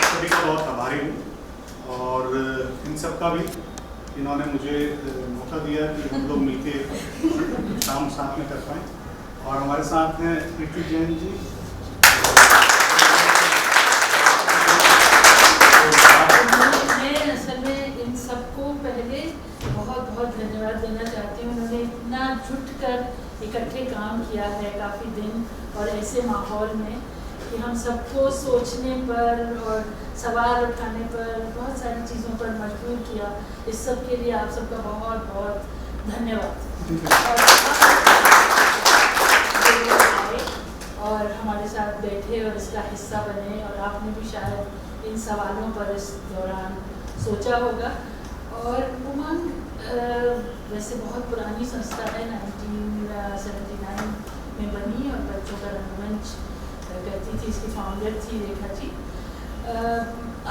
सभी का बहुत आभारी हूँ और इन सब का भी, इन्होंने मुझे मौका दिया कि हम लोग मिलके काम साथ में कर पाएँ। और हमारे साथ हैं प्रीति जैन जी। मैं असल में इन सबको पहले बहुत धन्यवाद देना चाहती हूँ। उन्होंने इतना जुट कर इकट्ठे काम किया है काफ़ी दिन और ऐसे माहौल में कि हम सबको सोचने पर और सवाल उठाने पर बहुत सारी चीज़ों पर मजबूर किया। इस सब के लिए आप सबका बहुत धन्यवाद। और हमारे साथ बैठे और इसका हिस्सा बने और आपने भी शायद इन सवालों पर इस दौरान सोचा होगा। और उमंग वैसे बहुत पुरानी संस्था है, 1979 में बनी और बच्चों का रंगमंच करती थी, इसकी फाउंडर थी रेखा जी।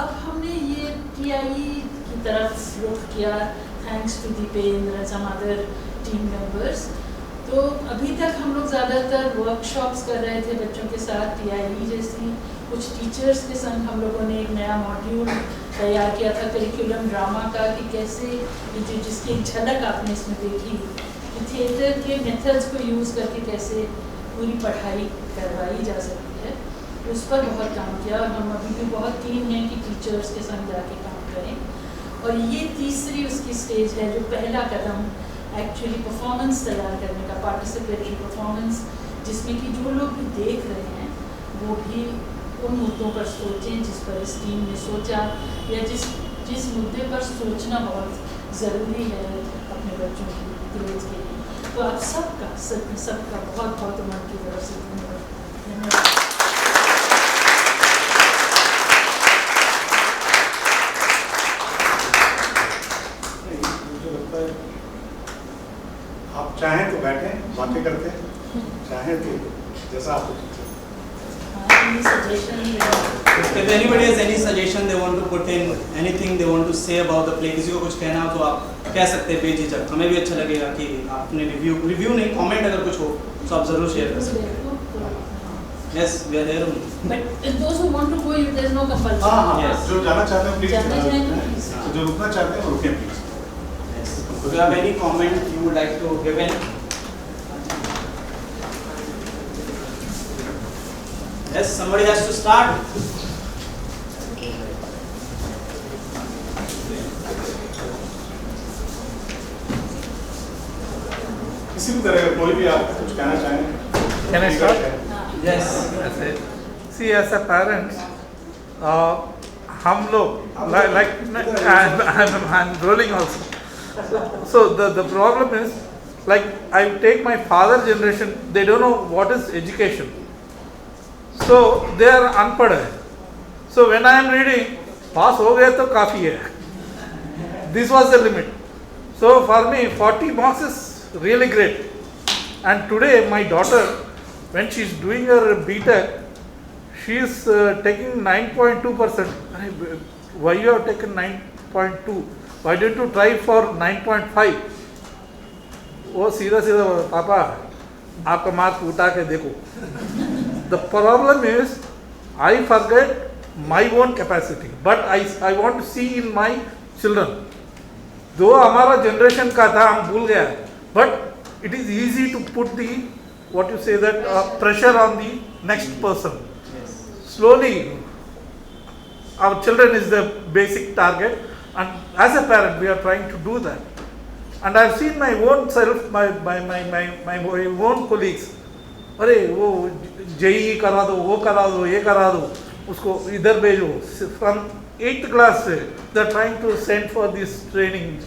अब हमने ये TIE की तरफ रुख किया, thanks to Dipendra, some other team members. तो अभी तक हम लोग ज़्यादातर वर्कशॉप्स कर रहे थे बच्चों के साथ, TIE जैसी। कुछ टीचर्स के संग हम लोगों ने एक नया मॉड्यूल तैयार किया था करिकुलम ड्रामा का, कि कैसे जिसकी एक झलक आपने इसमें देखी कि थिएटर के मेथड्स को यूज़ करके कैसे पूरी पढ़ाई करवाई जा सकती है। उस पर बहुत काम किया और हम अभी भी बहुत टीम हैं कि टीचर्स के संग जाके काम करें। और ये तीसरी उसकी स्टेज है, जो पहला कदम एक्चुअली परफॉर्मेंस तैयार करने का, पार्टिसिपेटरी परफॉर्मेंस, जिसमें कि जो लोग भी देख रहे हैं वो भी उन मुद्दों पर सोचें जिस पर इस टीम ने सोचा, या जिस मुद्दे पर सोचना बहुत ज़रूरी है अपने बच्चों की ग्रोथ के लिए। तो आप सबका बहुत उम्र की तरफ से धन्यवाद। मुझे लगता है आप चाहें तो बैठें, बातें करते हैं, चाहें तो जैसा आपको If anybody has any suggestion they want to put in, anything they want to say about the play, किसी को कुछ कहना हो तो आप कह सकते हैं बेझिझक। हमें भी अच्छा लगेगा कि आपने रिव्यू नहीं, कमेंट अगर कुछ हो तो आप जरूर शेयर कर सकते हैं। Yes, we are here. But those who want to go, there is no compulsion. हाँ, Yes. जो जाना चाहते हैं जाना चाहें तो प्लीज, please। जो रुकना चाहते हैं वो रुकें please. If you have any comment you would like to give in? Yes, somebody has to start. किसी भी तरह का कोई भी आप कुछ कहना चाहें? Can I start? Yes. See, as a parent, हम लोग like I'm rolling also. So the problem is, like I take my father generation, they don't know what is education. So they are unpad hai. So when I am reading, pass हो गया तो काफी है. This was the limit. So for me, 40 marks is really great. And today my daughter, when she is doing her BTech, she is taking 9.2%. Why you have taken 9.2? Why don't you try for 9.5? वो सीधा पापा आपका mark उठा के देखो. The problem is I forget my own capacity, but I want to see in my children. जो हमारा generation का था हम भूल गया, but it is easy to put the what you say that pressure on the next person. Slowly, our children is the basic target, and as a parent we are trying to do that. And I have seen my own self, my own colleagues. अरे वो JEE करा दो, वो करा दो, ये करा दो, उसको इधर भेजो. From 8th class से they are trying to send for this training.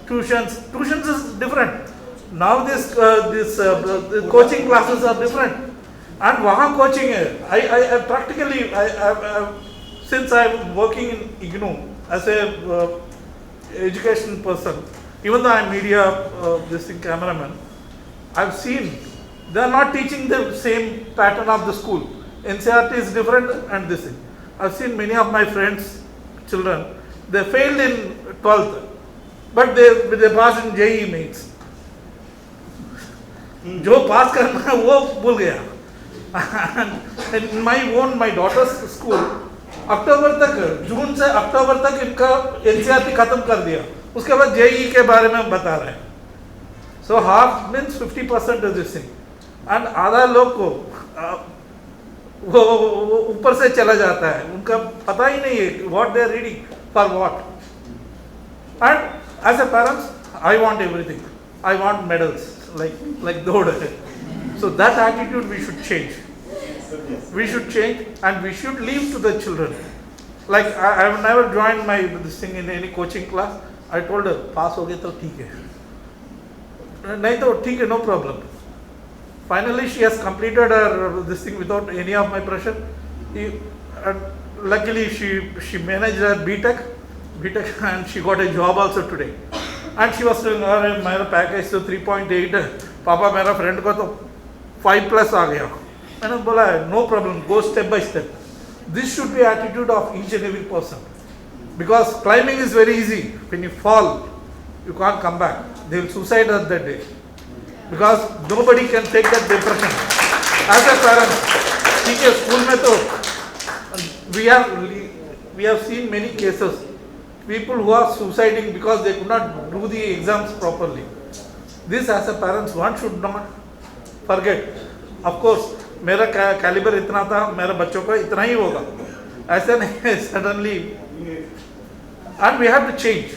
Tuitions is different. Now this coaching classes are different. And वहाँ coaching है. I practically since I am working in IGNOU as a education person, even though I am media cameraman, I have seen they are not teaching the same pattern of the school. NCERT is different and this thing. I have seen many of my friends' children, they failed in 12th, but they passed in JEE mains. जो पास करना है वो भूल गया. In my daughter's school, अक्टूबर तक, जून से अक्टूबर तक इनका NCERT खत्म कर दिया. उसके बाद JEE के बारे में बता रहे हैं. So half means 50% is this thing. And आधा लोग को वो ऊपर से चला जाता है, उनका पता ही नहीं है what they are reading for what. And as a parents, I want everything. I want medals like Dode. So that attitude we should change. We should change and we should leave to the children. Like I have never joined this thing in any coaching class. I told her, pass हो गए तो ठीक है, नहीं तो ठीक है, no problem. Finally, she has completed her this thing without any of my pressure. Luckily, she managed her BTech, and she got a job also today. And she was saying, "अरे मेरा package तो 3.8 है, पापा मेरा friend को तो 5+ आ गया." मैंने बोला, "No problem, go step by step." This should be attitude of each and every person. Because climbing is very easy. When you fall, you can't come back. They will suicide at that day. Because nobody can take that depression. As a parent, ठीक है, school में तो we have seen many cases, people who are suiciding because they could not do the exams properly. This as a parents, one should not forget. Of course, मेरा caliber इतना था, मेरे बच्चों का इतना ही होगा. ऐसे नहीं है suddenly. And we have to change.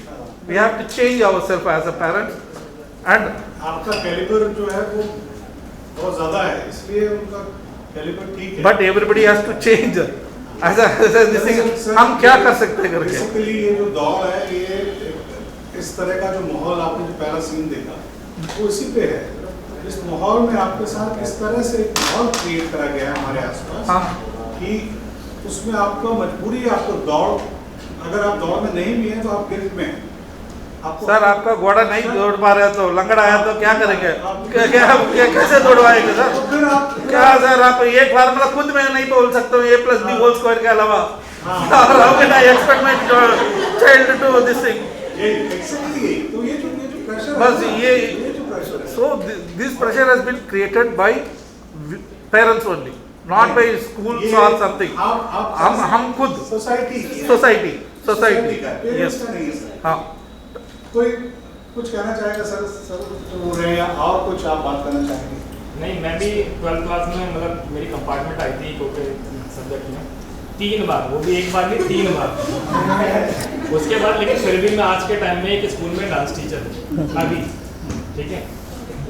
We have to change ourselves as a parent. And आपका कैलिबर जो है वो बहुत ज़्यादा है, इसलिए उनका कैलिबर ठीक है. But everybody has to change. ऐसा हम क्या कर सकते हैं करके? Basically ये जो दौड़ है, ये इस तरह का जो माहौल आपने जो पहला सीन देखा, वो इसी पे है. इस माहौल में आपके साथ इस तरह से एक माहौल क्रिएट करा गया है हमारे आसपास कि उसमें आपको मजबूरी है, आपको दौड़, अगर आप दौड़ में नहीं भी हैं तो आप गिल्ट में हैं. सर आपका घोड़ा नहीं दौड़ पा रहे तो लंगड़ा आया तो क्या करेंगे? कैसे दौड़वाएंगे सर? क्या सर आप एक फार्मूला खुद में नहीं बोल सकते हो A+B² के अलावा? How can I expect my child to do this thing? तो ये जो प्रेशर, बस ये so this pressure has been created by parents only, not by schools or something. हम खुद सोसाइटी yes. हाँ, कोई कुछ कहना चाहेगा सर बोल रहे हैं या और कुछ आप बात करना चाहेंगे? नहीं, मैं भी 12th क्लास में मतलब मेरी कंपार्टमेंट आई थी सब्जेक्ट में 3 बार, वो भी एक बार नहीं 3 बार. उसके बाद लेकिन फिर भी मैं आज के टाइम में एक स्कूल में डांस टीचर हूँ अभी, ठीक है.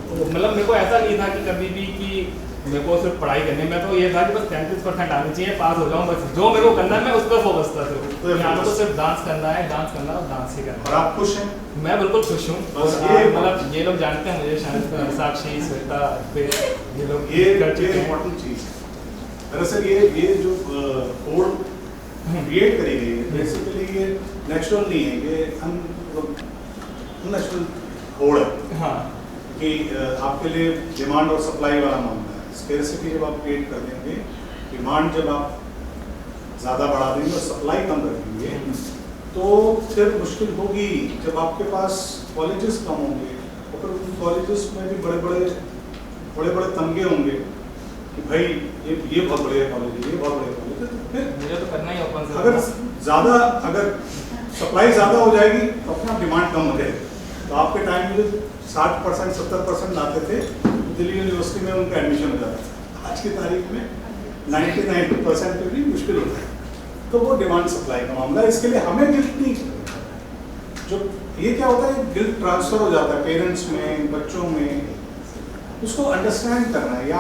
तो मतलब मेरे को ऐसा नहीं था कि कभी भी कि मेरे को सिर्फ पढ़ाई करनी, मैं तो ये था कि बस 33% आनी चाहिए, पास हो जाऊँ, बस जो मेरे को करना है मैं उस पर फोकस था. तो यहाँ तो सिर्फ डांस करना है और डांस ही करना है. और आप खुश हैं? मैं बिल्कुल खुश हूँ. मतलब ये लोग जानते हैं मुझे, शायद साक्षी, श्वेता, ये लोग कर चुके हैं. इम्पोर्टेंट चीज़ दरअसल ये जो कोड क्रिएट करी गई है, बेसिकली ये नेचुरल नहीं है, ये अननेचुरल कोड है. हाँ, कि आपके लिए डिमांड और सप्लाई वाला मामला है. स्केर्सिटी जब आप क्रिएट कर देंगे, डिमांड जब आप ज़्यादा बढ़ा देंगे और सप्लाई कम रखेंगे, तो फिर मुश्किल होगी. जब आपके पास कॉलेजेस कम होंगे और फिर उन कॉलेजेस में भी बड़े बड़े बड़े बड़े तमगे होंगे कि भाई ये बहुत बढ़िया कॉलेज है, ये बहुत बढ़िया कॉलेज है, तो फिर मुझे तो करना ही ओपन से। अगर ज़्यादा अगर सप्लाई ज़्यादा हो जाएगी तो अपना डिमांड कम हो जाएगी। तो आपके टाइम में जो 60% 70% लाते थे दिल्ली यूनिवर्सिटी में उनका एडमिशन हो जाता था। आज की तारीख में 90% पे भी मुश्किल होता है। तो वो डिमांड सप्लाई का मामला है। इसके लिए हमें गिल्ट नहीं, जो ये क्या होता है गिल्ट ट्रांसफर हो जाता है पेरेंट्स में, बच्चों में, उसको अंडरस्टैंड करना है। या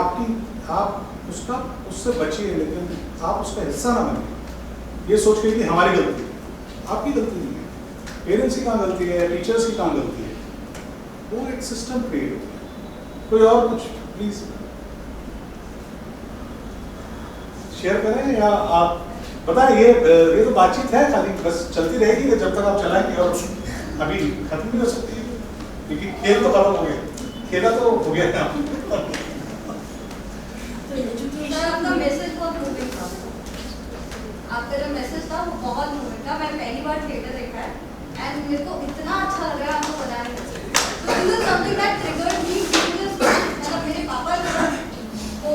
आप उसका उससे बचिए, लेकिन आप उसका हिस्सा ना बनिए ये सोच के कि हमारी गलती है। आपकी गलती नहीं है, पेरेंट्स की कहाँ गलती है, टीचर्स की कहाँ गलती है। वो एक सिस्टम क्रिएट होता है। कोई और कुछ प्लीज शेयर करें या आप बताएं। ये तो बातचीत है खाली, बस चलती रहेगी जब तक आप चलाएंगे, और अभी खत्म भी हो सकती है क्योंकि खेल तो खत्म हो गया, खेला तो हो गया है। आपका मैसेज बहुत मूविंग था। आपका जो मैसेज था वो बहुत मूविंग था। मैं पहली बार थिएटर देखा है एंड मेरे को इतना अच्छा लग रहा है, आपको बता नहीं सकती। So this is something that triggered me because मतलब मेरे पापा को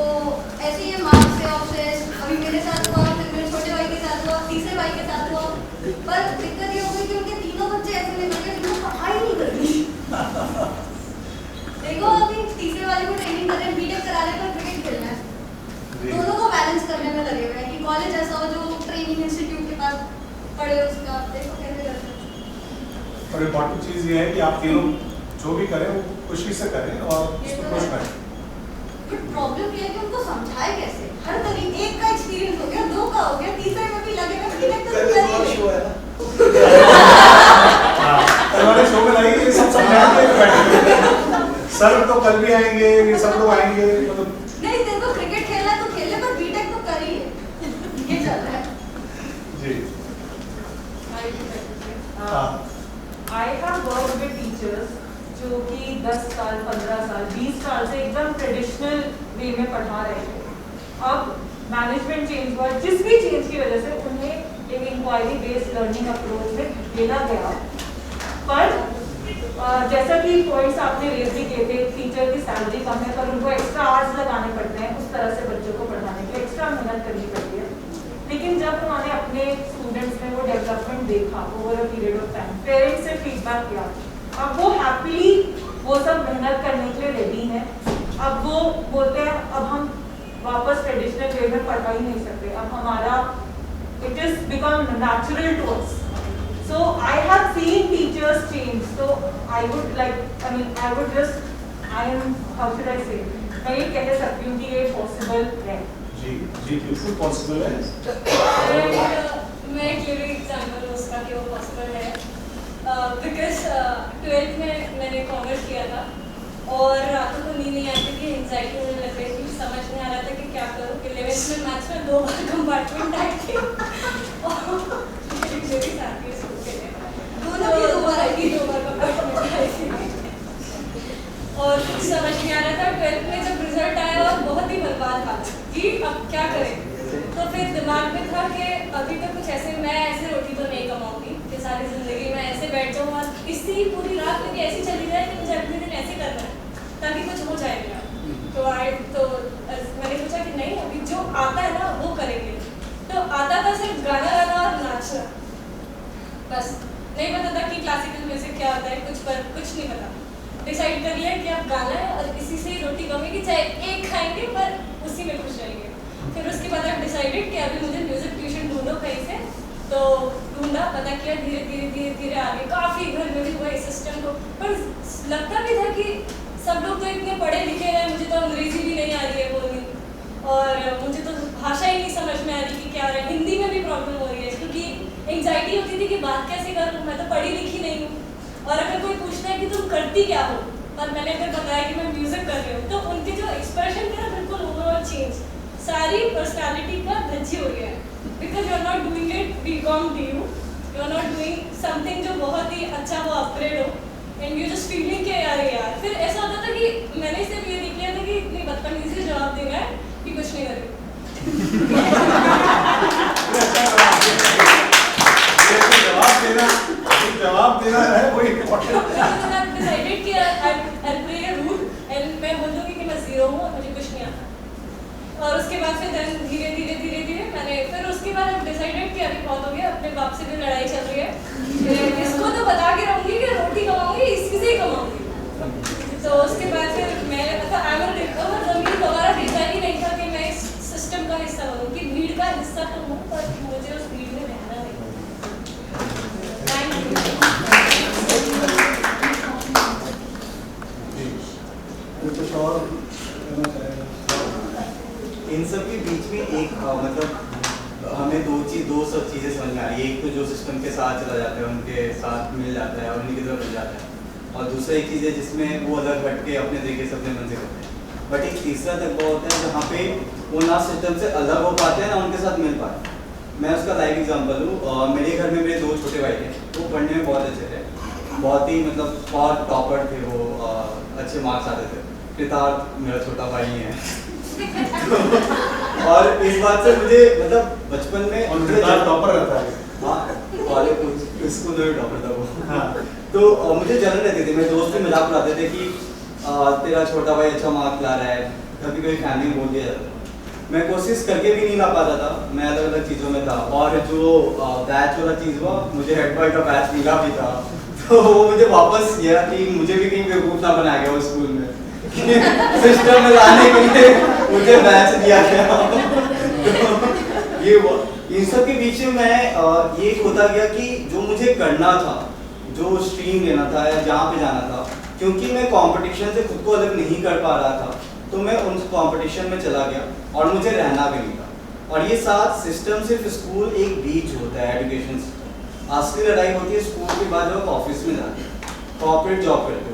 ऐसे ही मार्क्स से ऑब्सेस, अभी मेरे साथ हुआ, फिर मेरे छोटे भाई के साथ हुआ, तीसरे भाई के साथ हुआ। पर दिक्कत ये हो गई कि उनके तीनों बच्चे ऐसे निकल गए जिनको पढ़ाई नहीं करनी। देखो अभी तीसरे वाले को ट्रेनिंग कर रहे हैं, बीटेक करा रहे हैं, पर क्रिकेट खेलना है। दोनों को बैलेंस करने में लगे हुए हैं कि कॉलेज ऐसा हो जो ट्रेनिंग इंस्टीट्यूट के पास पढ़े, उसका देखो कैसे करते हैं। और इम्पोर्टेंट चीज़ ये है कि आप तीनों जो भी करें वो खुशी से करें और उसको खुश करें। बट प्रॉब्लम ये है कि उनको समझाए कैसे। हर तरीके, एक का एक्सपीरियंस हो गया, दो का हो गया, तीसरे में भी लगेगा बीटेक तो करेंगे। हमारे शो में लाइए ये सब समझाएंगे, सर तो कल भी आएंगे, ये सब लोग आएंगे। मतलब नहीं, तेरे को क्रिकेट खेलना है तो खेले, पर बीटेक तो कर ही है। ये चल रहा है जी। I have worked with teachers जो कि 10 साल, 15 साल, 20 साल से एकदम ट्रेडिशनल वे में पढ़ा रहे थे। अब मैनेजमेंट चेंज हुआ, जिस भी चेंज की वजह से उन्हें एक इंक्वायरी बेस्ड लर्निंग अप्रोच में लेना गया। पर जैसा कि पॉइंट्स आपने रेज भी किए थे, टीचर की सैलरी कम है पर उनको एक्स्ट्रा आवर्स लगाने पड़ते हैं, उस तरह से बच्चों को पढ़ाने के लिए एक्स्ट्रा मेहनत करनी पड़ती है। लेकिन जब उन्होंने अपने स्टूडेंट्स में वो डेवलपमेंट देखा over a period of time, parents से फीडबैक किया, अब वो हैप्पीली वो सब मेहनत करने के लिए रेडी हैं। अब वो बोलते हैं अब हम वापस ट्रेडिशनल वे में पढ़ा ही नहीं सकते, अब हमारा it is become natural to us. So I have seen teachers change. So I would like, I mean, I would just, I am, how should I say? मैं ये कह सकती हूँ कि ये पॉसिबल है। जी जी बिल्कुल पॉसिबल है। मैं क्लियर एग्जाम्पल हूँ उसका कि वो पॉसिबल है। बिकॉज 12th में मैंने कॉमर्स किया था और रातों को नींद नहीं आती थी, एंजाइटी होने लग गई थी, समझ नहीं आ रहा था कि क्या करूँ। 11th में मैथ्स में 2 बार कंपार्टमेंट आई थी मेरी साथी स्कूल के लिए दोनों की 2 बार आई थी, 2 बार कंपार्टमेंट आई थी और कुछ समझ नहीं आ रहा था। 12th में जब रिजल्ट आया बहुत ही बर्बाद था कि अब क्या करें। तो फिर दिमाग में था कि अभी तो कुछ ऐसे, मैं ऐसे रोटी तो नहीं कमाऊंगी कि सारी जिंदगी मैं ऐसे बैठ जाऊँ और इसी पूरी रात मेरी ऐसी चली जाए कि मुझे अगले दिन ऐसे करना है ताकि कुछ हो जाए मेरा। तो मैंने सोचा कि नहीं, अभी जो आता है ना वो करेंगे। तो आता था सिर्फ गाना गाना और नाचना, बस। नहीं पता था कि क्लासिकल म्यूजिक क्या होता है, कुछ नहीं पता। डिसाइड कर लिया कि अब गाना है और इसी से रोटी कमेगी, चाहे एक खाएंगे पर उसी में खुश रहेंगे। फिर उसके बाद आप डिसाइडेड कि अभी मुझे म्यूजिक ट्यूशन ढूंढो कहीं से। तो ढूंढा, पता किया, धीरे धीरे आगे काफ़ी घर में भी हुआ इस सिस्टम को। पर लगता भी था कि सब लोग तो इतने पढ़े लिखे हैं, मुझे तो अंग्रेजी भी नहीं आ रही है बोलनी और मुझे तो भाषा ही नहीं समझ में आ रही कि क्या हो रहा है। हिंदी में भी प्रॉब्लम हो रही है क्योंकि एंग्जाइटी होती थी कि बात कैसे करूँ, मैं तो पढ़ी लिखी नहीं हूँ। और अगर कोई पूछता है कि तुम करती क्या हो और मैंने अगर बताया कि मैं म्यूजिक कर रही हूँ तो उनके जो एक्सप्रेशन थे ना बिल्कुल ओवरऑल चेंज, सारी पर्सनालिटी का धज्जी हो गया है। Because you are not doing it BCom DU, you are not doing something जो बहुत ही अच्छा हो, अपग्रेड हो, एंड यू जस्ट फीलिंग के यार। फिर ऐसा होता था कि मैंने सिर्फ ये देख लिया था कि इतनी बदतमीजी से जवाब देना है कि कुछ नहीं करें। जवाब देना है वही इम्पोर्टेंट। डिसाइडेड कि I play a rule and मैं बोल दूंगी कि मैं 0 हूँ से देन धीरे धीरे धीरे धीरे मैंने फिर उसके बाद डिसाइडेड कि अभी बहुत हो गया, अपने बाप से भी लड़ाई चल रही है, इसको तो बता के रहूंगी कि रोटी कमाऊंगी, इसकी से ही कमाऊंगी। तो उसके बाद फिर मैं ज़मीन वगैरह भेजा ही नहीं था कि मैं इस सिस्टम का हिस्सा बनूँ, कि भीड़ का हिस्सा तो हूँ पर मुझे उस भीड़ में रहना नहीं। कुछ और इन सब के बीच में एक मतलब हमें दो सब चीज़ें समझ में आ रही है। एक तो जो सिस्टम के साथ चला जाता है, उनके साथ मिल जाता है और उन्हीं की तरफ मिल जाता है, और दूसरा एक चीज़ है जिसमें वो अलग हट के अपने तरीके से अपने मन से करते हैं। बट एक तीसरा तबका होता है जहाँ पे वो ना सिस्टम से अलग हो पाते हैं ना उनके साथ मिल पाते हैं। मैं उसका लाइव एग्जांपल हूँ। मेरे घर में मेरे 2 छोटे भाई थे, वो पढ़ने में बहुत अच्छे थे, बहुत ही मतलब बहुत टॉपर थे वो, अच्छे मार्क्स आते थे। कृतार्थ मेरा छोटा भाई है और इस बात से मुझे मतलब बचपन में टॉपर रहता है। हाँ, कॉलेज स्कूल में टॉपर था वो। हाँ, तो मुझे जलन रहती थी, मेरे दोस्त भी मजाक उड़ाते थे कि तेरा छोटा भाई अच्छा मार्क्स ला रहा है, कभी कभी फैमिली में बोल दिया जाता था। मैं कोशिश करके भी नहीं ला पाता था, मैं अलग अलग चीज़ों में था। और जो बैच वाला चीज़ हुआ, मुझे हेड बॉय का बैच मिला भी था, तो वो मुझे वापस किया कि मुझे भी कहीं बेवकूफ़ ना बनाया गया वो स्कूल में सिस्टम में लाने के लिए मुझे बैच दिया गया। तो ये हुआ। इन सब के बीच में मैं ये होता गया कि जो मुझे करना था, जो स्ट्रीम लेना था या जहाँ पे जाना था, क्योंकि मैं कंपटीशन से खुद को अलग नहीं कर पा रहा था, तो मैं उन कंपटीशन में चला गया और मुझे रहना भी नहीं था। और ये साथ सिस्टम सिर्फ स्कूल एक बीच होता है एजुकेशन। असली लड़ाई होती है स्कूल के बाद जब ऑफिस में जाते हैं, कॉर्पोरेट जॉब करते हो।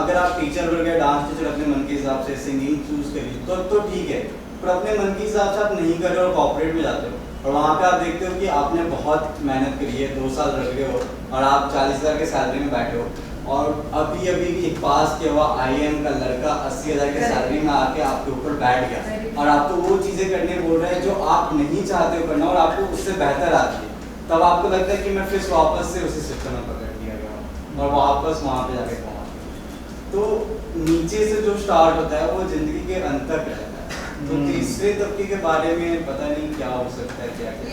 अगर आप टीचर बन गए, डांस टीचर अपने मन के हिसाब से सिंगिंग चूज करिए तो ठीक है, पर अपने मन के हिसाब से आप नहीं कर रहे हो, कॉर्पोरेट में जाते हो और वहाँ पे आप देखते हो कि आपने बहुत मेहनत करी है, 2 साल रह गए हो और आप 40,000 के सैलरी में बैठे हो और अभी एक पास किया हुआ IIM का लड़का 80,000 के सैलरी में आके आपके ऊपर बैठ गया और आपको वो चीज़ें करने बोल रहे हैं जो आप नहीं चाहते हो करना और आपको उससे बेहतर आती है। तब आपको लगता है कि मैं फिर वापस से उसी सिस्टम में पकड़ लिया गया और वापस वहाँ पे जाके पहुँच। तो नीचे से जो स्टार्ट होता है वो जिंदगी के अंत तक रहता है। तो तीसरे तबके के बारे में पता नहीं क्या हो सकता है, क्या क्या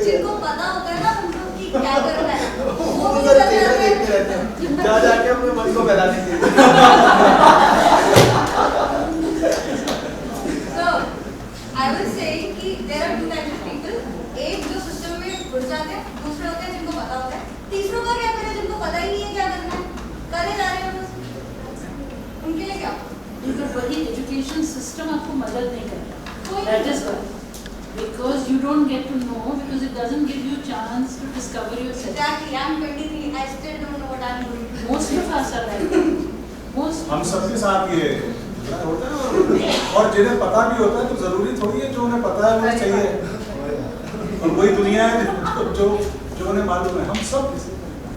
जिनको पता होता है ना उनको कि क्या करना है, वो भी देखते रहते हैं, जा जाके अपने मन को बहला देते हैं। So I was saying कि there are 2 types of people, एक जो सिस्टम में घुस जाते हैं, दूसरे होते हैं जिनको पता होता है, तीसरों का क्या करें जिनको पता ही नहीं है क्या करना है, करे जा रहे हैं बस, उनके लिए क्या? वही एजुकेशन सिस्टम आपको मदद नहीं करता। That is why, because you don't get to know, because it doesn't give you chance to discover yourself. Exactly. I'm 23. I still don't know what I'm doing. Most of us are like that. Most. हम सबके साथ ये होता है और जिन्हें पता भी होता है तो जरूरी थोड़ी है जो उन्हें पता है वो सही है और वही दुनिया है जो उन्हें मालूम है। हम सब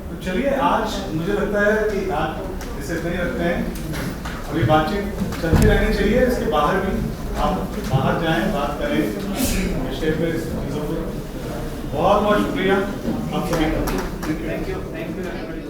तो चलिए आज मुझे लगता है कि आज इसे इतना ही रखते हैं। अभी बातचीत चलती रहनी चाहिए, इसके बाहर भी आप बाहर जाएं, बात करें विषय पे, चीज़ों पर। बहुत बहुत शुक्रिया आप सभी का। Thank you everybody.